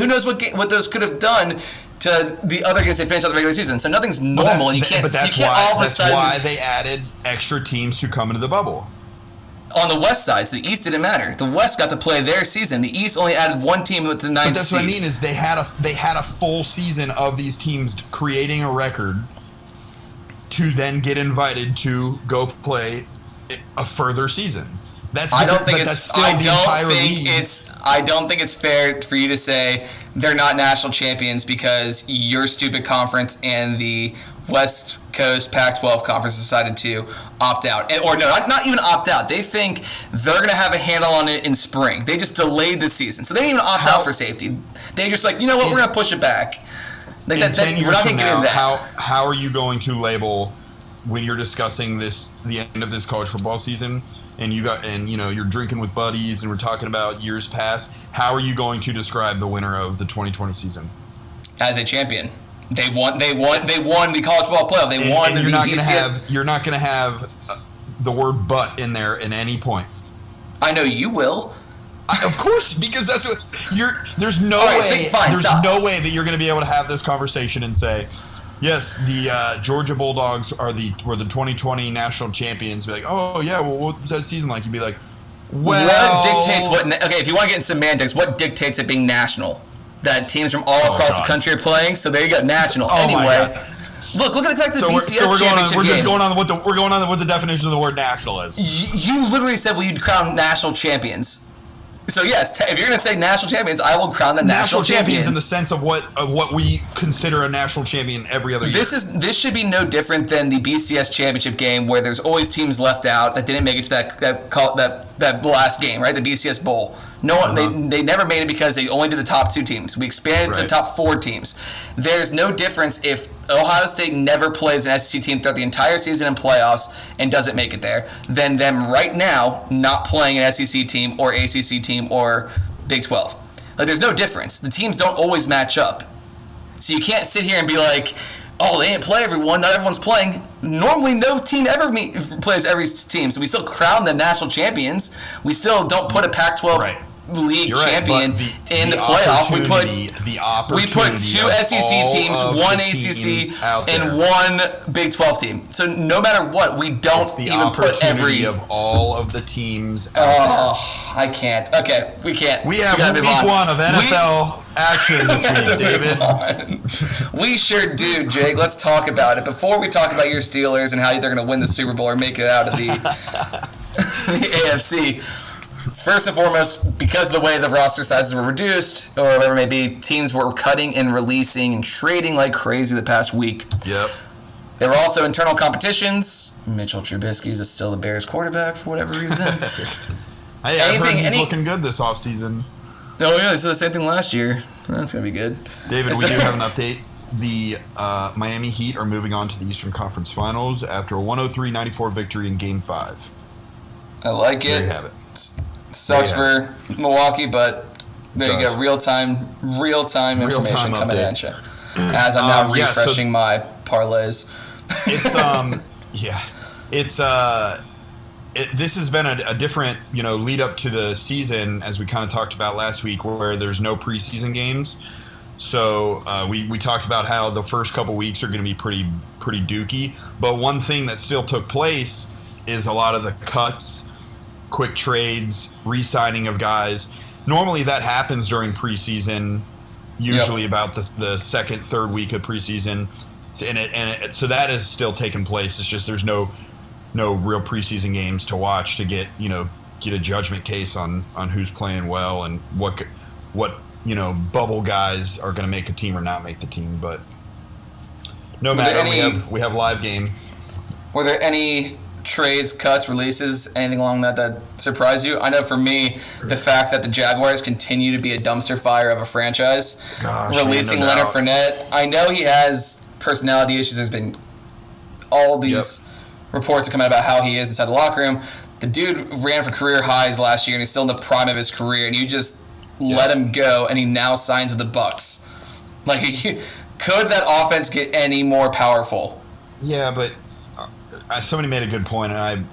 knows what those could have done to the other games they finished out the regular season. So nothing's normal, and you can't. That's why they added extra teams to come into the bubble. On the West side, so the East didn't matter. The West got to play their season. The East only added one team with the 9th seed. But that's what I mean is they had a full season of these teams creating a record to then get invited to go play a further season. I don't think it's fair for you to say they're not national champions because your stupid conference and the West Coast Pac-12 conference decided to opt out. Or no, not even opt out. They think they're going to have a handle on it in spring. They just delayed the season. So they didn't even opt out for safety. They just we're going to push it back. Like in 10 years from now, how are you going to label when you're discussing the end of this college football season and you're drinking with buddies and we're talking about years past, how are you going to describe the winner of the 2020 season? As a champion. They won the college football playoff. You're not going to have the word "but" in there at any point. I know you will. Of course, because that's what there's no way that you're going to be able to have this conversation and say, yes, the Georgia Bulldogs were the 2020 national champions. Be like, oh yeah, well, what was that season like? You'd be like, well, what dictates what? Okay, if you want to get in semantics, what dictates it being national? That teams from all across the country are playing. So there you go, national. Anyway, look at the fact that the BCS championship game. We're going on what the definition of the word national is. You literally said we'd crown national champions. So yes, if you're going to say national champions, I will crown the national champions in the sense of what we consider a national champion every other year. This should be no different than the BCS championship game, where there's always teams left out that didn't make it to that last game, right? The BCS Bowl. No one, they never made it because they only did the top 2 teams. We expanded to the top 4 teams. There's no difference if Ohio State never plays an SEC team throughout the entire season in playoffs and doesn't make it there, than them right now not playing an SEC team or ACC team or Big 12. Like, there's no difference. The teams don't always match up. So you can't sit here and be like, oh, they didn't play everyone. Not everyone's playing. Normally, no team ever plays every team. So we still crown them national champions. We still don't put a Pac-12 league champion in the playoff. We put 2 SEC teams, 1 ACC, and 1 Big 12 team. So no matter what, we don't even put every of all of the teams out there. I can't. Okay, we can't. We have week 1 of NFL action this week, David. We sure do, Jake. Let's talk about it. Before we talk about your Steelers and how they're going to win the Super Bowl or make it out of the AFC, first and foremost, because of the way the roster sizes were reduced, or whatever it may be, teams were cutting and releasing and trading like crazy the past week. Yep. There were also internal competitions. Mitchell Trubisky is still the Bears quarterback for whatever reason. Hey, I've heard he's looking good this offseason. Oh, yeah, they said the same thing last year. That's going to be good. David, we do have an update. The Miami Heat are moving on to the Eastern Conference Finals after a 103-94 victory in Game 5. I like it. There you have it. Sucks for Milwaukee, but there you go. Real-time information coming at you. As I'm now refreshing my parlays. This has been a different, lead up to the season, as we kind of talked about last week, where there's no preseason games. So we talked about how the first couple weeks are going to be pretty dooky. But one thing that still took place is a lot of the cuts, quick trades, re-signing of guys. Normally that happens during preseason, usually about the second, third week of preseason. So that is still taking place. It's just there's no real preseason games to watch to get a judgment case on who's playing well and what bubble guys are going to make a team or not make the team. But no matter, we have live game. Were there any trades, cuts, releases, anything along that surprised you? I know for me, the fact that the Jaguars continue to be a dumpster fire of a franchise, releasing Leonard Fournette. I know he has personality issues. There's been all these reports that come out about how he is inside the locker room. The dude ran for career highs last year, and he's still in the prime of his career, and you just let him go, and he now signs with the Bucks. Like, could that offense get any more powerful? Yeah, but somebody made a good point, and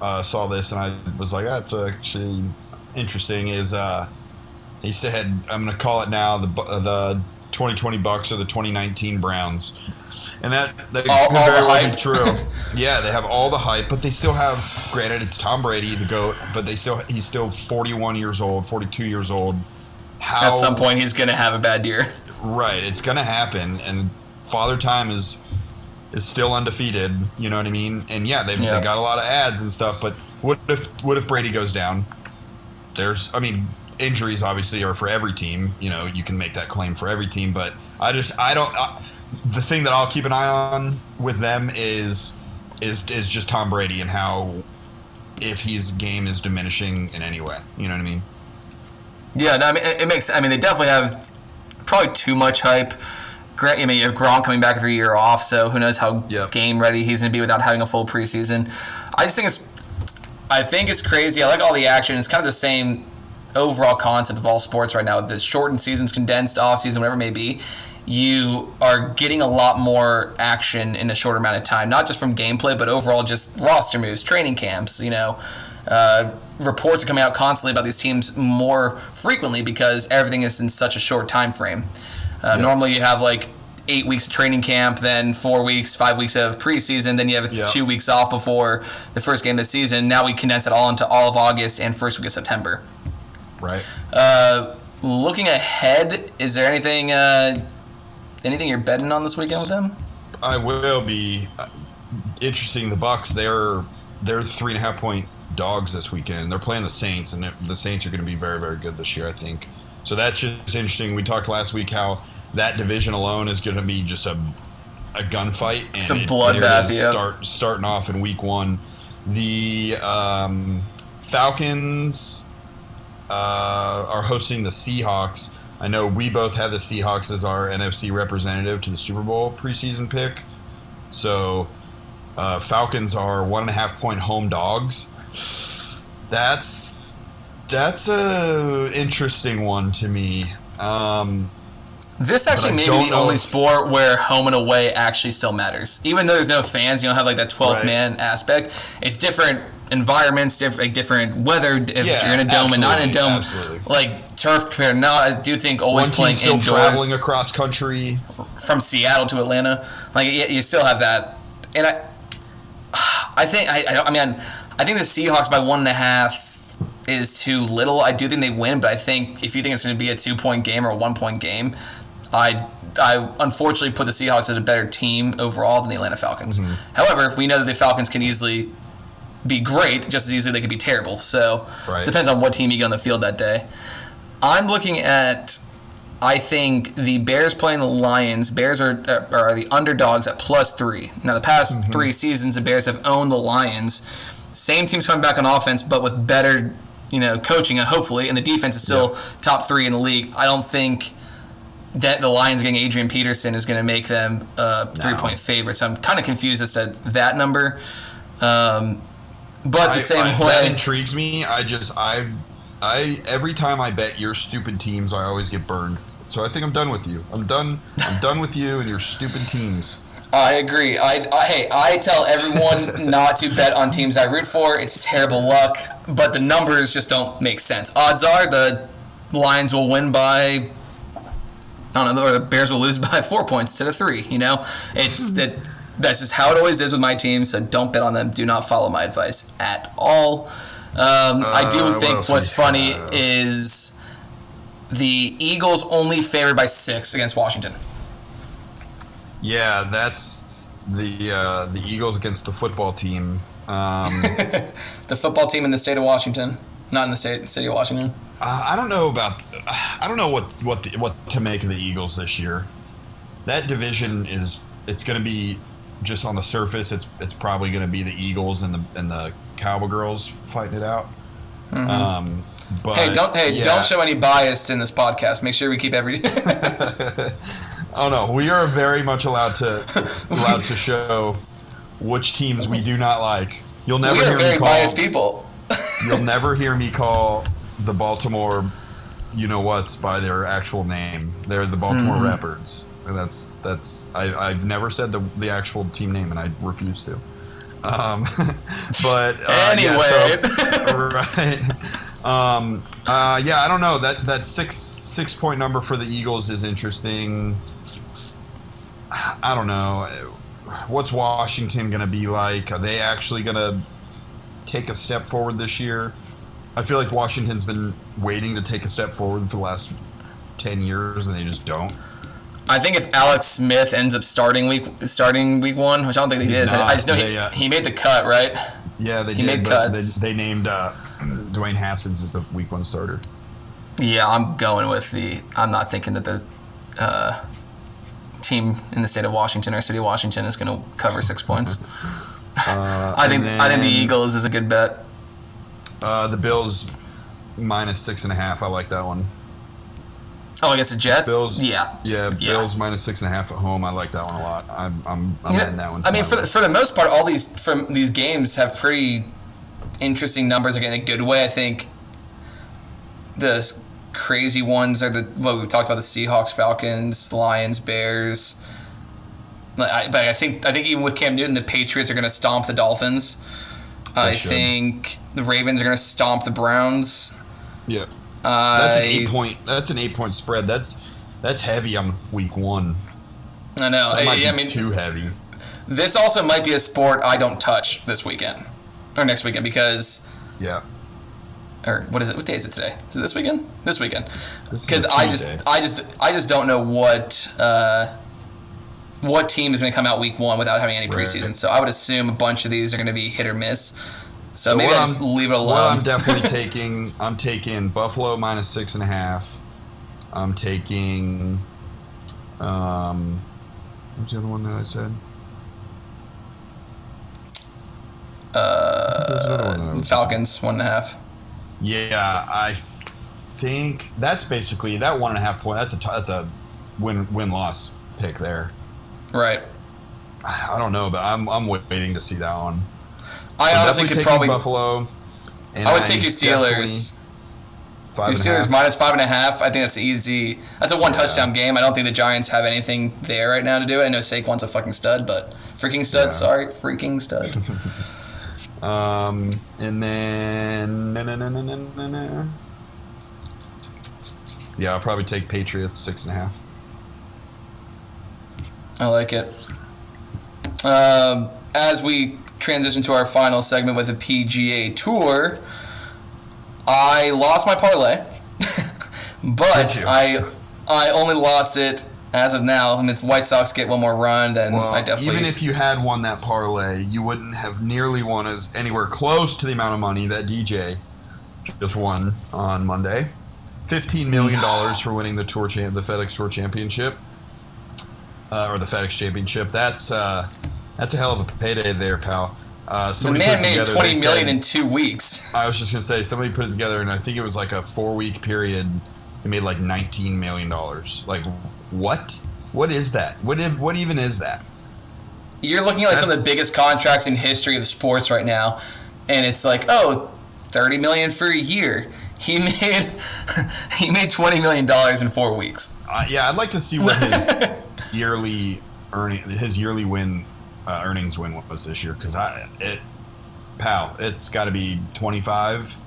I saw this, and I was like, that's actually interesting, is he said, I'm going to call it now the 2020 Bucks or the 2019 Browns. And that could very well be true. Yeah, they have all the hype, but they still have, granted, it's Tom Brady, the GOAT, but he's still 41 years old, 42 years old. At some point, he's going to have a bad year. Right, it's going to happen, and Father Time is still undefeated, you know what I mean? And yeah, they got a lot of ads and stuff, but what if Brady goes down? Injuries obviously are for every team. You can make that claim for every team, but the thing that I'll keep an eye on with them is just Tom Brady and how, if his game is diminishing in any way. You know what I mean? Yeah, no, it makes. They definitely have probably too much hype. You have Gronk coming back after a year off, so who knows how game ready he's going to be without having a full preseason. I think it's crazy. I like all the action. It's kind of the same overall concept of all sports right now. The shortened seasons, condensed off season, whatever it may be. You are getting a lot more action in a shorter amount of time, not just from gameplay, but overall just roster moves, training camps. Reports are coming out constantly about these teams more frequently because everything is in such a short time frame. Normally you have like 8 weeks of training camp, then 4 weeks, 5 weeks of preseason, then you have 2 weeks off before the first game of the season. Now we condense it all into all of August and first week of September. Right. Looking ahead, is there anything you're betting on this weekend with them? I will be. Interesting. The Bucks, they're 3.5 point dogs this weekend. They're playing the Saints, and the Saints are going to be very, very good this year, I think. So that's just interesting. We talked last week how that division alone is going to be just a gunfight. And it's a bloodbath. Starting off in week 1. The Falcons are hosting the Seahawks. I know we both have the Seahawks as our NFC representative to the Super Bowl preseason pick. So Falcons are 1.5 point home dogs. That's That's a interesting one to me. This actually may be the only sport where home and away actually still matters. Even though there's no fans, you don't have like that 12th man aspect. It's different environments, different weather. If you're in a dome and not in a dome, like turf compared. Now I do think always playing still indoors, traveling across country from Seattle to Atlanta, like you still have that. And I think I think the Seahawks by 1.5 is too little. I do think they win, but I think if you think it's going to be a 2-point game or a 1-point game, I unfortunately put the Seahawks as a better team overall than the Atlanta Falcons. Mm-hmm. However, we know that the Falcons can easily be great, just as easily they could be terrible. So it depends on what team you get on the field that day. I'm looking at, I think, the Bears playing the Lions. Bears are the underdogs at +3. Now, the past 3 seasons, the Bears have owned the Lions. Same team's coming back on offense, but with better coaching, hopefully, and the defense is still top 3 in the league. I don't think that the Lions getting Adrian Peterson is going to make them a 3-point favorite. So I'm kind of confused as to that number. But the same way, that intrigues me. I every time I bet your stupid teams, I always get burned. So I think I'm done with you. I'm done with you and your stupid teams. I agree. I tell everyone not to bet on teams I root for. It's terrible luck, but the numbers just don't make sense. Odds are the Lions will win by, I don't know, or the Bears will lose by 4 points instead of 3. That's just how it always is with my team. So don't bet on them. Do not follow my advice at all. I do think what's funny is the Eagles only favored by 6 against Washington. Yeah, that's the Eagles against the football team. The football team in the state of Washington, not in the city of Washington. I don't know what to make of the Eagles this year. That division it's going to be, just on the surface, it's probably going to be the Eagles and the Cowgirls fighting it out. Mm-hmm. But don't show any bias in this podcast. Make sure we keep every. Oh no, we are very much allowed to show which teams we do not like. You'll never hear me call biased people. You'll never hear me call the Baltimore, what's by their actual name. They're the Baltimore Raptors. And I've never said the actual team name, and I refuse to. But anyway, right. I don't know, that 6-point number for the Eagles is interesting. I don't know. What's Washington going to be like? Are they actually going to take a step forward this year? I feel like Washington's been waiting to take a step forward for the last 10 years, and they just don't. I think if Alex Smith ends up starting week 1, which I don't think he is, I just know he made the cut, right? Yeah, they did. Made cuts. They named Dwayne Haskins as the week 1 starter. Yeah, I'm going with I'm not thinking that the team in the state of Washington or city of Washington is going to cover 6 points. I think the Eagles is a good bet. The Bills -6.5. I like that one. Oh, I guess the Jets. Bills, yeah. Bills -6.5 at home. I like that one a lot. I'm adding that one. I mean, for the most part, all these games have pretty interesting numbers. Again, in a good way. I think the crazy ones are what we talked about: the Seahawks, Falcons, Lions, Bears. But I think even with Cam Newton, the Patriots are going to stomp the Dolphins. I think the Ravens are going to stomp the Browns. Yeah. That's an 8-point. That's an 8-point spread. That's heavy on week 1. I know. That might be too heavy. This also might be a sport I don't touch this weekend or next weekend because. Yeah. Or what is it? What day is it today? Is it this weekend? This weekend. Because I just don't know what team is going to come out week 1 without having any preseason. Right. So I would assume a bunch of these are going to be hit or miss. So maybe I just leave it alone. What I'm definitely taking, I'm taking Buffalo -6.5. I'm taking, what's the other one that I said? Falcons 1.5. Yeah, I think that's basically that 1.5 point. That's a win-loss pick there. Right. I don't know, but I'm waiting to see that one. I honestly could probably Buffalo. And I would take your Steelers. Steelers minus 5.5. I think that's easy. That's a one touchdown game. I don't think the Giants have anything there right now to do it. I know Saquon's a fucking stud, but freaking stud. Yeah. Sorry, freaking stud. And then yeah, I'll probably take Patriots 6.5. I like it. As we transition to our final segment with the PGA Tour, I lost my parlay, but I only lost it as of now. I mean, if the White Sox get one more run, then I definitely... Even if you had won that parlay, you wouldn't have nearly won as anywhere close to the amount of money that DJ just won on Monday. $15 million for winning the FedEx Tour Championship, or the FedEx Championship. That's a hell of a payday there, pal. The man made $20 million in 2 weeks. I was just gonna say, somebody put it together, and I think it was like a 4-week period. He made like $19 million. Like, what? What is that? What even is that? You're looking at like some of the biggest contracts in history of sports right now, and it's like, oh, $30 million for a year. He made $20 million in 4 weeks. Yeah, I'd like to see what his yearly earnings win was this year, because it's got to be 25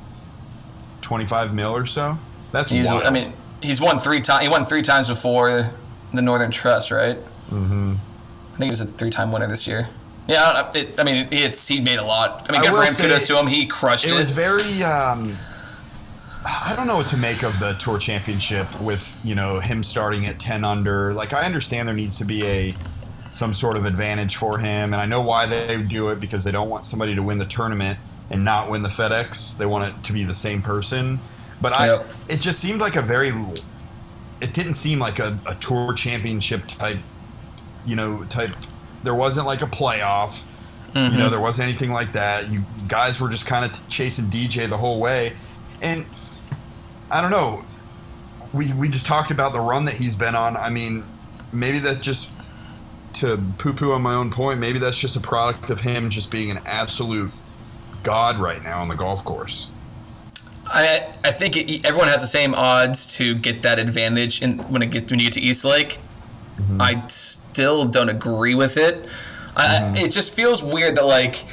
mil or so. That's wild. I mean, he's won 3 times. He won 3 times before the Northern Trust, right? Mm-hmm. I think he was a 3-time winner this year. Yeah, he made a lot. I mean, good for him. Kudos to him. He crushed it. It was very. I don't know what to make of the Tour Championship with him starting at 10 under. Like, I understand there needs to be some sort of advantage for him, and I know why they do it, because they don't want somebody to win the tournament and not win the FedEx. They want it to be the same person. But it just seemed like it didn't seem like a Tour Championship type. There wasn't like a playoff. Mm-hmm. There wasn't anything like that. You guys were just kind of chasing DJ the whole way, and I don't know. We just talked about the run that he's been on. I mean, maybe that just, to poo-poo on my own point, maybe that's just a product of him just being an absolute god right now on the golf course. I think everyone has the same odds to get that advantage when you get to East Lake. Mm-hmm. I still don't agree with it. It just feels weird that, like,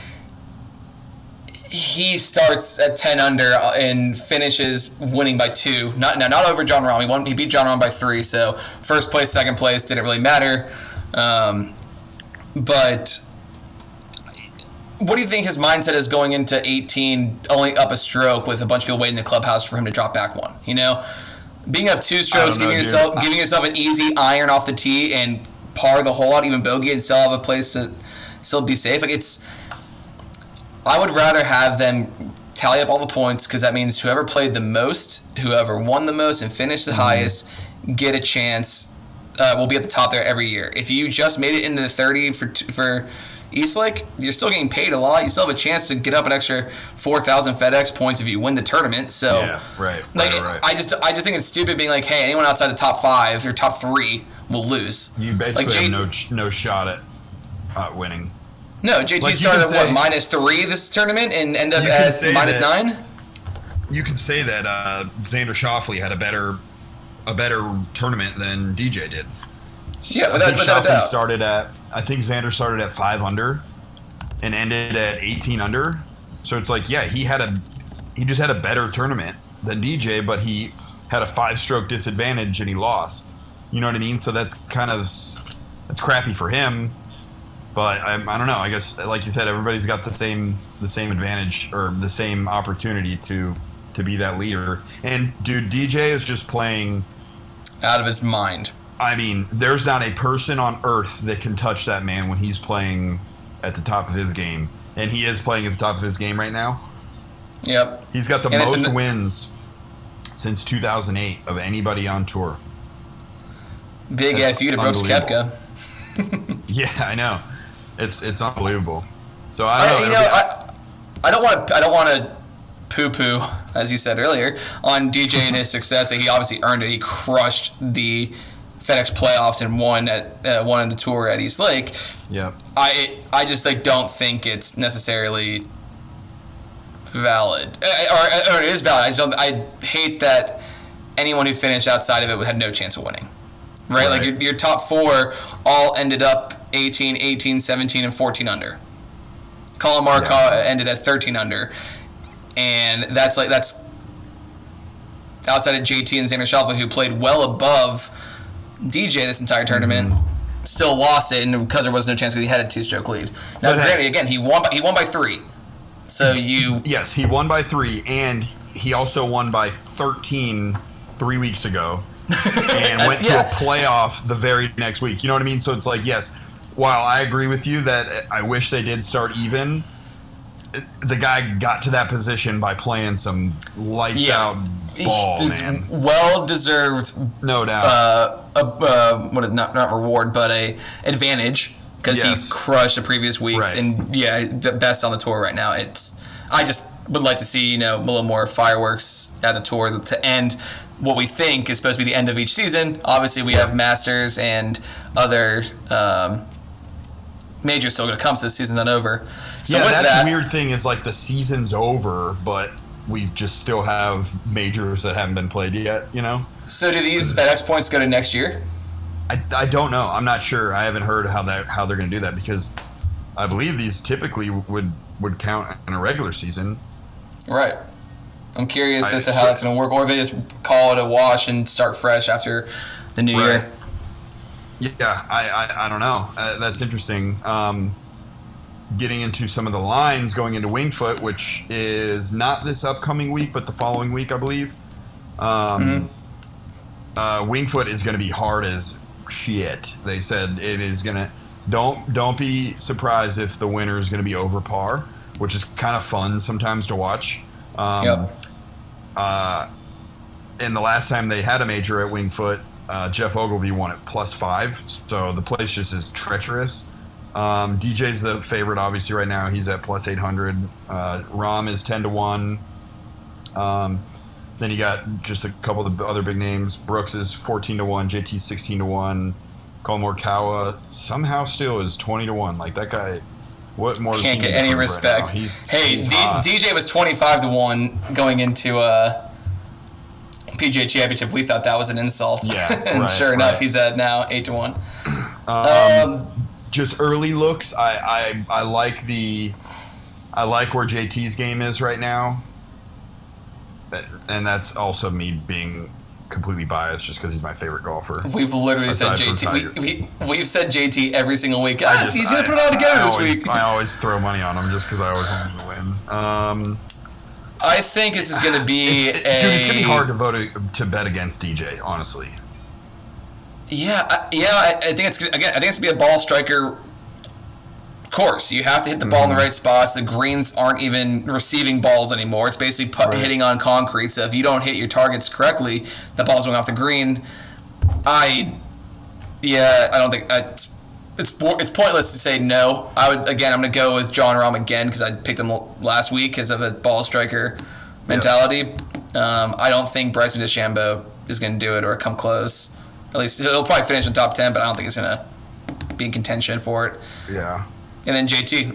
he starts at 10 under and finishes winning by 2. Not over John Rahm. He beat John Rahm by 3. So first place, second place didn't really matter. But what do you think his mindset is going into 18, only up a stroke with a bunch of people waiting in the clubhouse for him to drop back one? Being up 2 strokes, giving yourself an easy iron off the tee and par the hole out, even bogey, and still have a place to still be safe. Like, I would rather have them tally up all the points, because that means whoever played the most, whoever won the most and finished the highest, get a chance. Will be at the top there every year. If you just made it into the 30 for Eastlake, you're still getting paid a lot. You still have a chance to get up an extra 4,000 FedEx points if you win the tournament. So, yeah, right. I just think it's stupid being like, hey, anyone outside the top 5 or top 3 will lose. You basically have no shot at winning. No, JT started at -3 this tournament and ended up at -9. You could say that Xander Schauffele had a better tournament than DJ did. Yeah, without a doubt. I think Xander started at 5 under and ended at 18 under. So it's like, yeah, he just had a better tournament than DJ, but he had a 5-stroke disadvantage and he lost. You know what I mean? So that's crappy for him. But I don't know. I guess, like you said, everybody's got the same advantage or the same opportunity to be that leader. And dude, DJ is just playing out of his mind. I mean, there's not a person on earth that can touch that man when he's playing at the top of his game. And he is playing at the top of his game right now. Yep. He's got the most wins since 2008 of anybody on tour. Big F you to Brooks Koepka. Yeah, I know. It's unbelievable. So I don't know. I don't want to poo-poo, as you said earlier, on DJ and his success. He obviously earned it. He crushed the FedEx playoffs and won in the tour at East Lake. Yeah. I just don't think it's necessarily valid. Or it is valid. I hate that anyone who finished outside of it had no chance of winning. Right? Like your top 4 all ended up 18, 18, 17, and 14 under. Colin Markoff ended at 13 under. And that's outside of JT and Xander Schauffele, who played well above DJ this entire tournament, still lost it, and because there was no chance because he had a 2-stroke lead. Now, granted, again, he won by 3. So yes, he won by 3, and he also won by 13 3 weeks ago, and went to a playoff the very next week. You know what I mean? So it's like, yes, while I agree with you that I wish they did start even, the guy got to that position by playing some lights out ball, man. Well deserved, no doubt. Not reward, but a advantage because he crushed the previous weeks, and the best on the tour right now. I just would like to see a little more fireworks at the tour to end what we think is supposed to be the end of each season. Obviously, we have Masters and other majors still going to come, so the season's not over. So that's a weird thing is like the season's over, but we just still have majors that haven't been played yet, So do these FedEx points go to next year? I don't know. I'm not sure. I haven't heard how they're going to do that because I believe these typically would count in a regular season. Right. I'm curious as to how that's going to work, or they just call it a wash and start fresh after the new year. Yeah, I don't know. That's interesting. Getting into some of the lines going into Winged Foot, which is not this upcoming week, but the following week, I believe. Winged Foot is going to be hard as shit. They said it is going to. Don't be surprised if the winner is going to be over par, which is kind of fun sometimes to watch. And the last time they had a major at Winged Foot, Jeff Ogilvy won at +5, so the place just is treacherous. DJ's the favorite, obviously, right now. He's at +800. Rahm is 10-1. Then you got just a couple of the other big names. Brooks is 14-1. JT's 16-1. Colin Morikawa somehow still is 20-1. Like that guy, what more? Can't get any respect. Right he's DJ was 25-1 going into PGA Championship. We thought that was an insult. Yeah, and sure enough, he's at now 8-1. Just early looks. I like where JT's game is right now, and that's also me being completely biased just because he's my favorite golfer. We've literally said JT. We've said JT every single week. He's going to put it all together this week. I always throw money on him just because I always want him to win. I think this is going to be it's going to be hard to bet against DJ, honestly. I think it's going to be a ball striker course. You have to hit the ball in the right spots. The greens aren't even receiving balls anymore. It's basically hitting on concrete. So if you don't hit your targets correctly, the ball's going off the green. I don't think it's pointless to say no. I'm going to go with Jon Rahm again because I picked him last week because of a ball striker mentality. I don't think Bryson DeChambeau is going to do it or come close. At least he'll probably finish in top 10, but I don't think he's going to be in contention for it. Yeah. And then JT,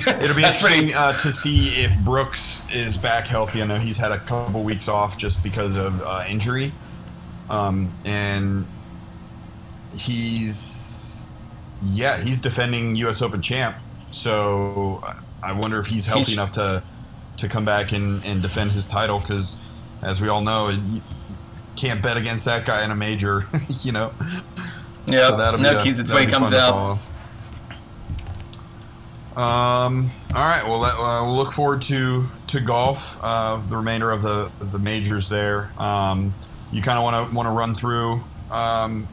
It'll be interesting to see if Brooks is back healthy. I know he's had a couple weeks off just because of injury. And he's defending U.S. Open champ. So I wonder if he's healthy enough to come back and defend his title because, as we all know, you can't bet against that guy in a major, Yeah, so that's why he comes out. All right, well, we'll look forward to golf. The remainder of the majors there. You kind of want to run through, kind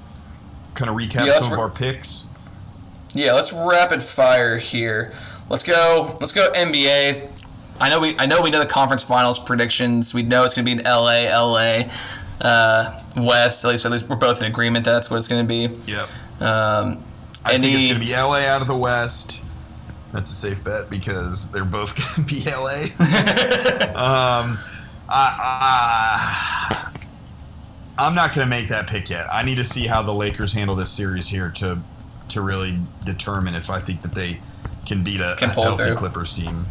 of recap some of our picks. Yeah, let's rapid fire here. Let's go NBA. I know we know the conference finals predictions. We know it's going to be in LA. West, at least we're both in agreement that's what it's going to be. Yep. I think it's going to be LA out of the West. That's a safe bet because they're both going to be LA. I'm not going to make that pick yet. I need to see how the Lakers handle this series here to really determine if I think that they beat a Can pull healthy through. Clippers team.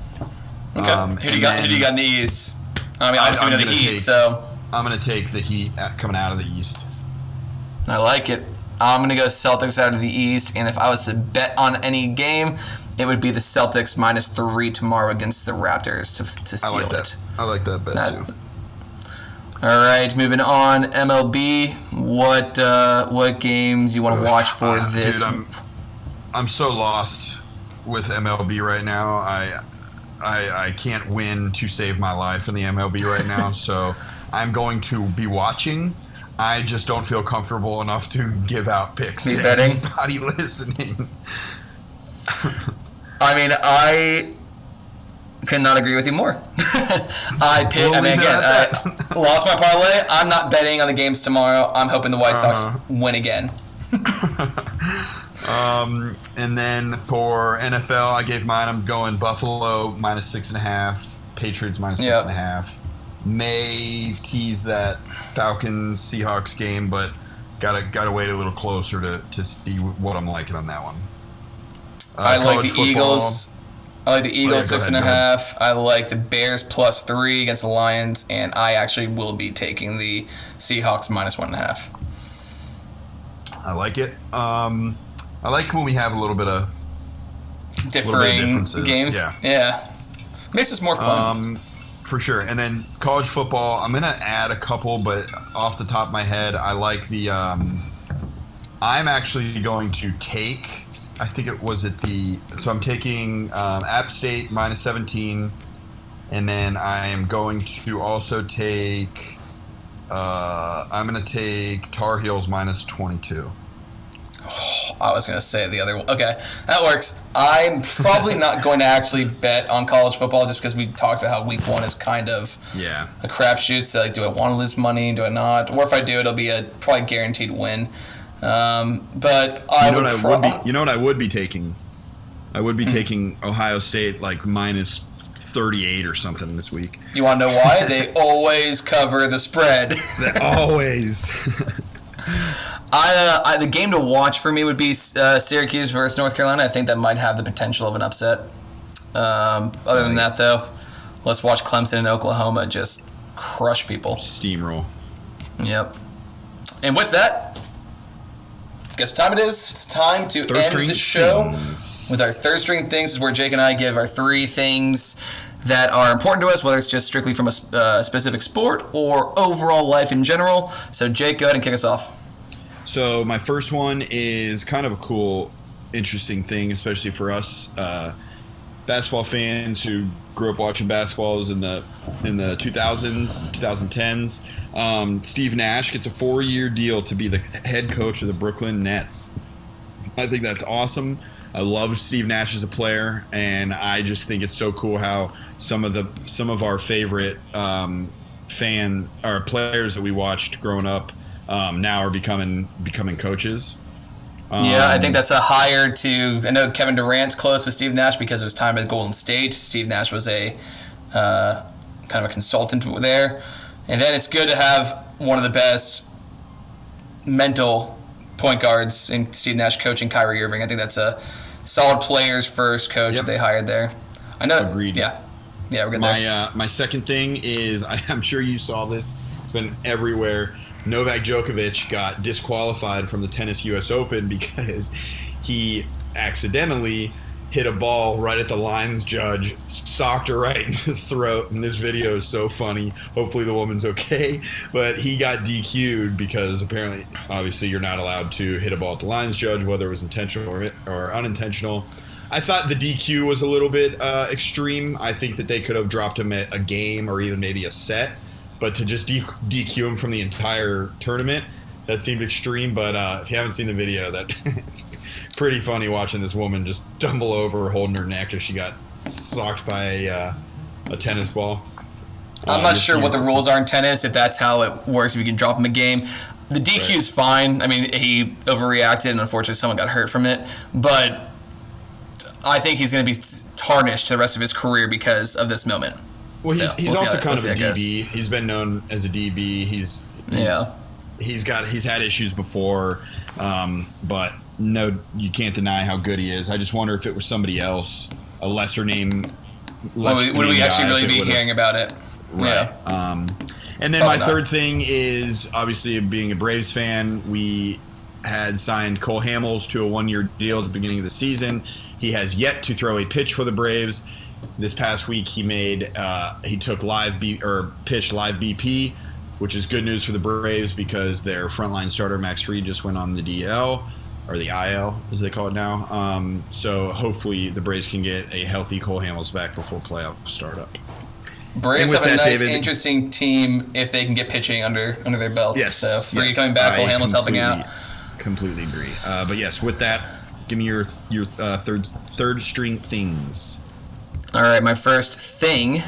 Okay. Who do you got in the East? I mean, obviously we know the Heat, I'm going to take the Heat coming out of the East. I like it. I'm going to go Celtics out of the East, and if I was to bet on any game, it would be the Celtics -3 tomorrow against the Raptors to seal it. I like that bet too. All right, moving on. MLB. What games you want to watch for this? Dude, I'm so lost with MLB right now. I can't win to save my life in the MLB right now, so I'm going to be watching. I just don't feel comfortable enough to give out picks to anybody listening. I mean, I could not agree with you more. I lost my parlay. I'm not betting on the games tomorrow. I'm hoping the White Sox win again. And then for NFL, I gave mine. I'm going Buffalo -6.5, Patriots -6.5. May tease that Falcons Seahawks game, but gotta wait a little closer to see what I'm liking on that one. I like the Eagles. I like the Eagles 6.5. I like the Bears +3 against the Lions, and I actually will be taking the Seahawks -1.5. I like it. I like when we have a little bit of differences. Games. Yeah. Makes us more fun. For sure. And then college football, I'm going to add a couple, but off the top of my head, I like the I'm actually going to take, I think it was so I'm taking App State -17, and then I am going to also take I'm going to take Tar Heels -22. I was going to say the other one. Okay, that works. I'm probably not going to actually bet on college football just because we talked about how week 1 is kind of a crapshoot. So, like, do I want to lose money? Do I not? Or if I do, it'll be a probably guaranteed win. But I would you know what I would be taking? I would be taking Ohio State like -38 or something this week. You want to know why? They always cover the spread. Always. The game to watch for me would be Syracuse versus North Carolina. I think that might have the potential of an upset. Other than that, though, let's watch Clemson and Oklahoma just crush people. Steamroll. Yep. And with that, guess what time it is? It's time to end the show with our third string things. This is where Jake and I give our 3 things that are important to us, whether it's just strictly from a specific sport or overall life in general. So, Jake, go ahead and kick us off. So my first one is kind of a cool, interesting thing, especially for us basketball fans who grew up watching basketballs in the 2000s, 2010s. Steve Nash gets a 4-year deal to be the head coach of the Brooklyn Nets. I think that's awesome. I love Steve Nash as a player, and I just think it's so cool how some of our favorite players that we watched growing up now are becoming coaches. I think that's a hire to. I know Kevin Durant's close with Steve Nash because of his time at Golden State. Steve Nash was a kind of a consultant there, and then it's good to have one of the best mental point guards in Steve Nash coaching Kyrie Irving. I think that's a solid players first coach that they hired there. I know. Agreed. Yeah, we're good there. My second thing is I'm sure you saw this. It's been everywhere. Novak Djokovic got disqualified from the Tennis US Open because he accidentally hit a ball right at the lines judge, socked her right in the throat, and this video is so funny. Hopefully the woman's okay, but he got DQ'd because apparently, obviously, you're not allowed to hit a ball at the lines judge, whether it was intentional or unintentional. I thought the DQ was a little bit extreme. I think that they could have dropped him at a game or even maybe a set. But to just DQ him from the entire tournament, that seemed extreme. But if you haven't seen the video, it's pretty funny watching this woman just tumble over, holding her neck as she got socked by a tennis ball. I'm not sure what the rules are in tennis, if that's how it works, if you can drop him a game. The DQ is fine. I mean, he overreacted, and unfortunately someone got hurt from it. But I think he's going to be tarnished the rest of his career because of this moment. Well, he's also kind of a DB. He's been known as a DB. He's had issues before, but no, you can't deny how good he is. I just wonder if it was somebody else, a lesser name. Would we actually really be hearing about it? Right. Yeah. And then Probably my third thing is, obviously, being a Braves fan, we had signed Cole Hamels to a 1-year deal at the beginning of the season. He has yet to throw a pitch for the Braves. This past week, he took pitched live BP, which is good news for the Braves because their frontline starter Max Fried just went on the DL, or the IL as they call it now. So hopefully the Braves can get a healthy Cole Hamels back before playoff startup. Braves have a nice, interesting team if they can get pitching under their belts. Yes. So Fried coming back, Cole Hamels helping out. Completely agree. But yes, with that, give me your third string things. All right, my first thing.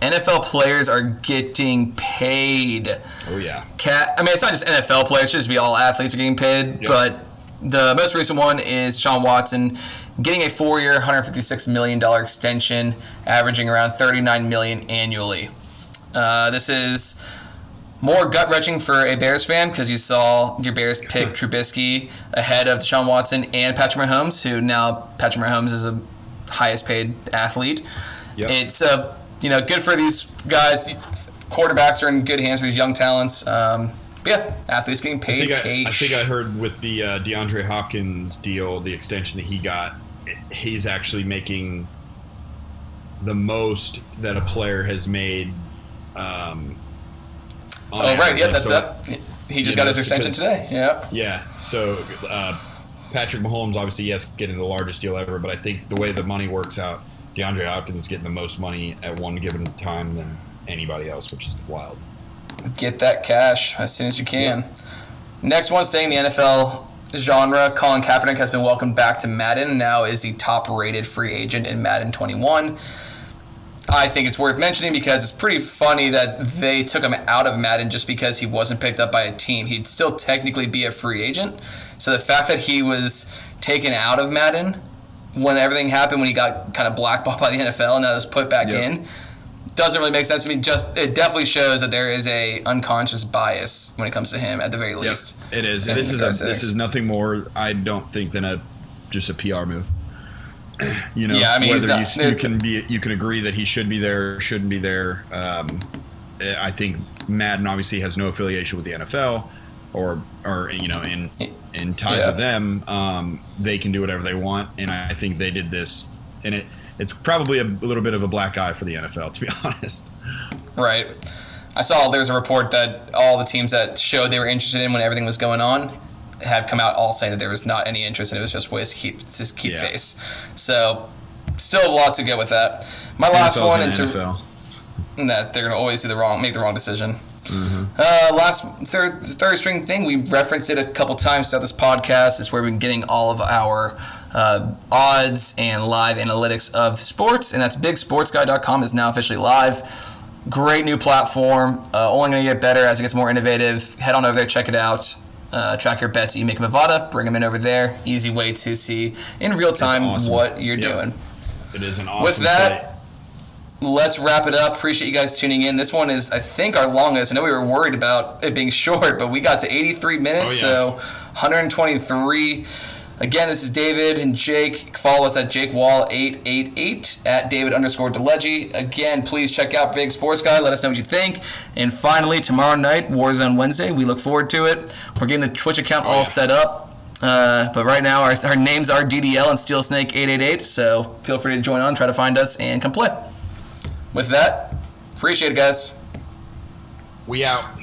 NFL players are getting paid. Oh, yeah. It's not just NFL players, it should just be all athletes are getting paid. Yep. But the most recent one is Deshaun Watson getting a 4-year, $156 million extension, averaging around $39 million annually. This is more gut-wrenching for a Bears fan because you saw your Bears pick Trubisky ahead of Deshaun Watson and Patrick Mahomes, who now Patrick Mahomes is the highest-paid athlete. Yep. It's good for these guys. Quarterbacks are in good hands for these young talents. But yeah, athletes getting paid. I think I heard with the DeAndre Hopkins deal, the extension that he got, he's actually making the most that a player has made. Right. Yeah, that's that. He just got his extension today. Yeah. Yeah. So Patrick Mahomes, obviously, yes, getting the largest deal ever, but I think the way the money works out, DeAndre Hopkins is getting the most money at one given time than anybody else, which is wild. Get that cash as soon as you can. Yep. Next one, staying in the NFL genre, Colin Kaepernick has been welcomed back to Madden and now is the top-rated free agent in Madden 21. I think it's worth mentioning because it's pretty funny that they took him out of Madden just because he wasn't picked up by a team. He'd still technically be a free agent. So the fact that he was taken out of Madden when everything happened, when he got kind of blackballed by the NFL and now was put back in, doesn't really make sense to me. It definitely shows that there is a unconscious bias when it comes to him, at the very least. Yep, it is. This is nothing more, I don't think, than just a PR move. You know, whether you can agree that he should be there, or shouldn't be there. I think Madden obviously has no affiliation with the NFL, or in ties with them. They can do whatever they want, and I think they did this, and it's probably a little bit of a black eye for the NFL, to be honest. Right. I saw there's a report that all the teams that showed they were interested in when everything was going on have come out all saying that there was not any interest and it was just ways to keep face. So still a lot to go with that. My last one into that they're gonna always make the wrong decision. Mm-hmm. Last third string thing, we referenced it a couple times throughout this podcast, is where we've been getting all of our odds and live analytics of sports, and that's bigsportsguy.com is now officially live. Great new platform, only going to get better as it gets more innovative. Head on over there, check it out. Track your bets that you make in Nevada, bring them in over there. Easy way to see in real time what you're doing. It is an awesome With that, let's wrap it up. Appreciate you guys tuning in. This one is, I think, our longest. I know we were worried about it being short, but we got to 83 minutes, so 123. Again, this is David and Jake. Follow us at JakeWall888, at David_DeLeggi. Again, please check out Big Sports Guy. Let us know what you think. And finally, tomorrow night, Warzone Wednesday. We look forward to it. We're getting the Twitch account all set up. But right now, our names are DDL and SteelSnake888. So feel free to join on, try to find us, and come play. With that, appreciate it, guys. We out.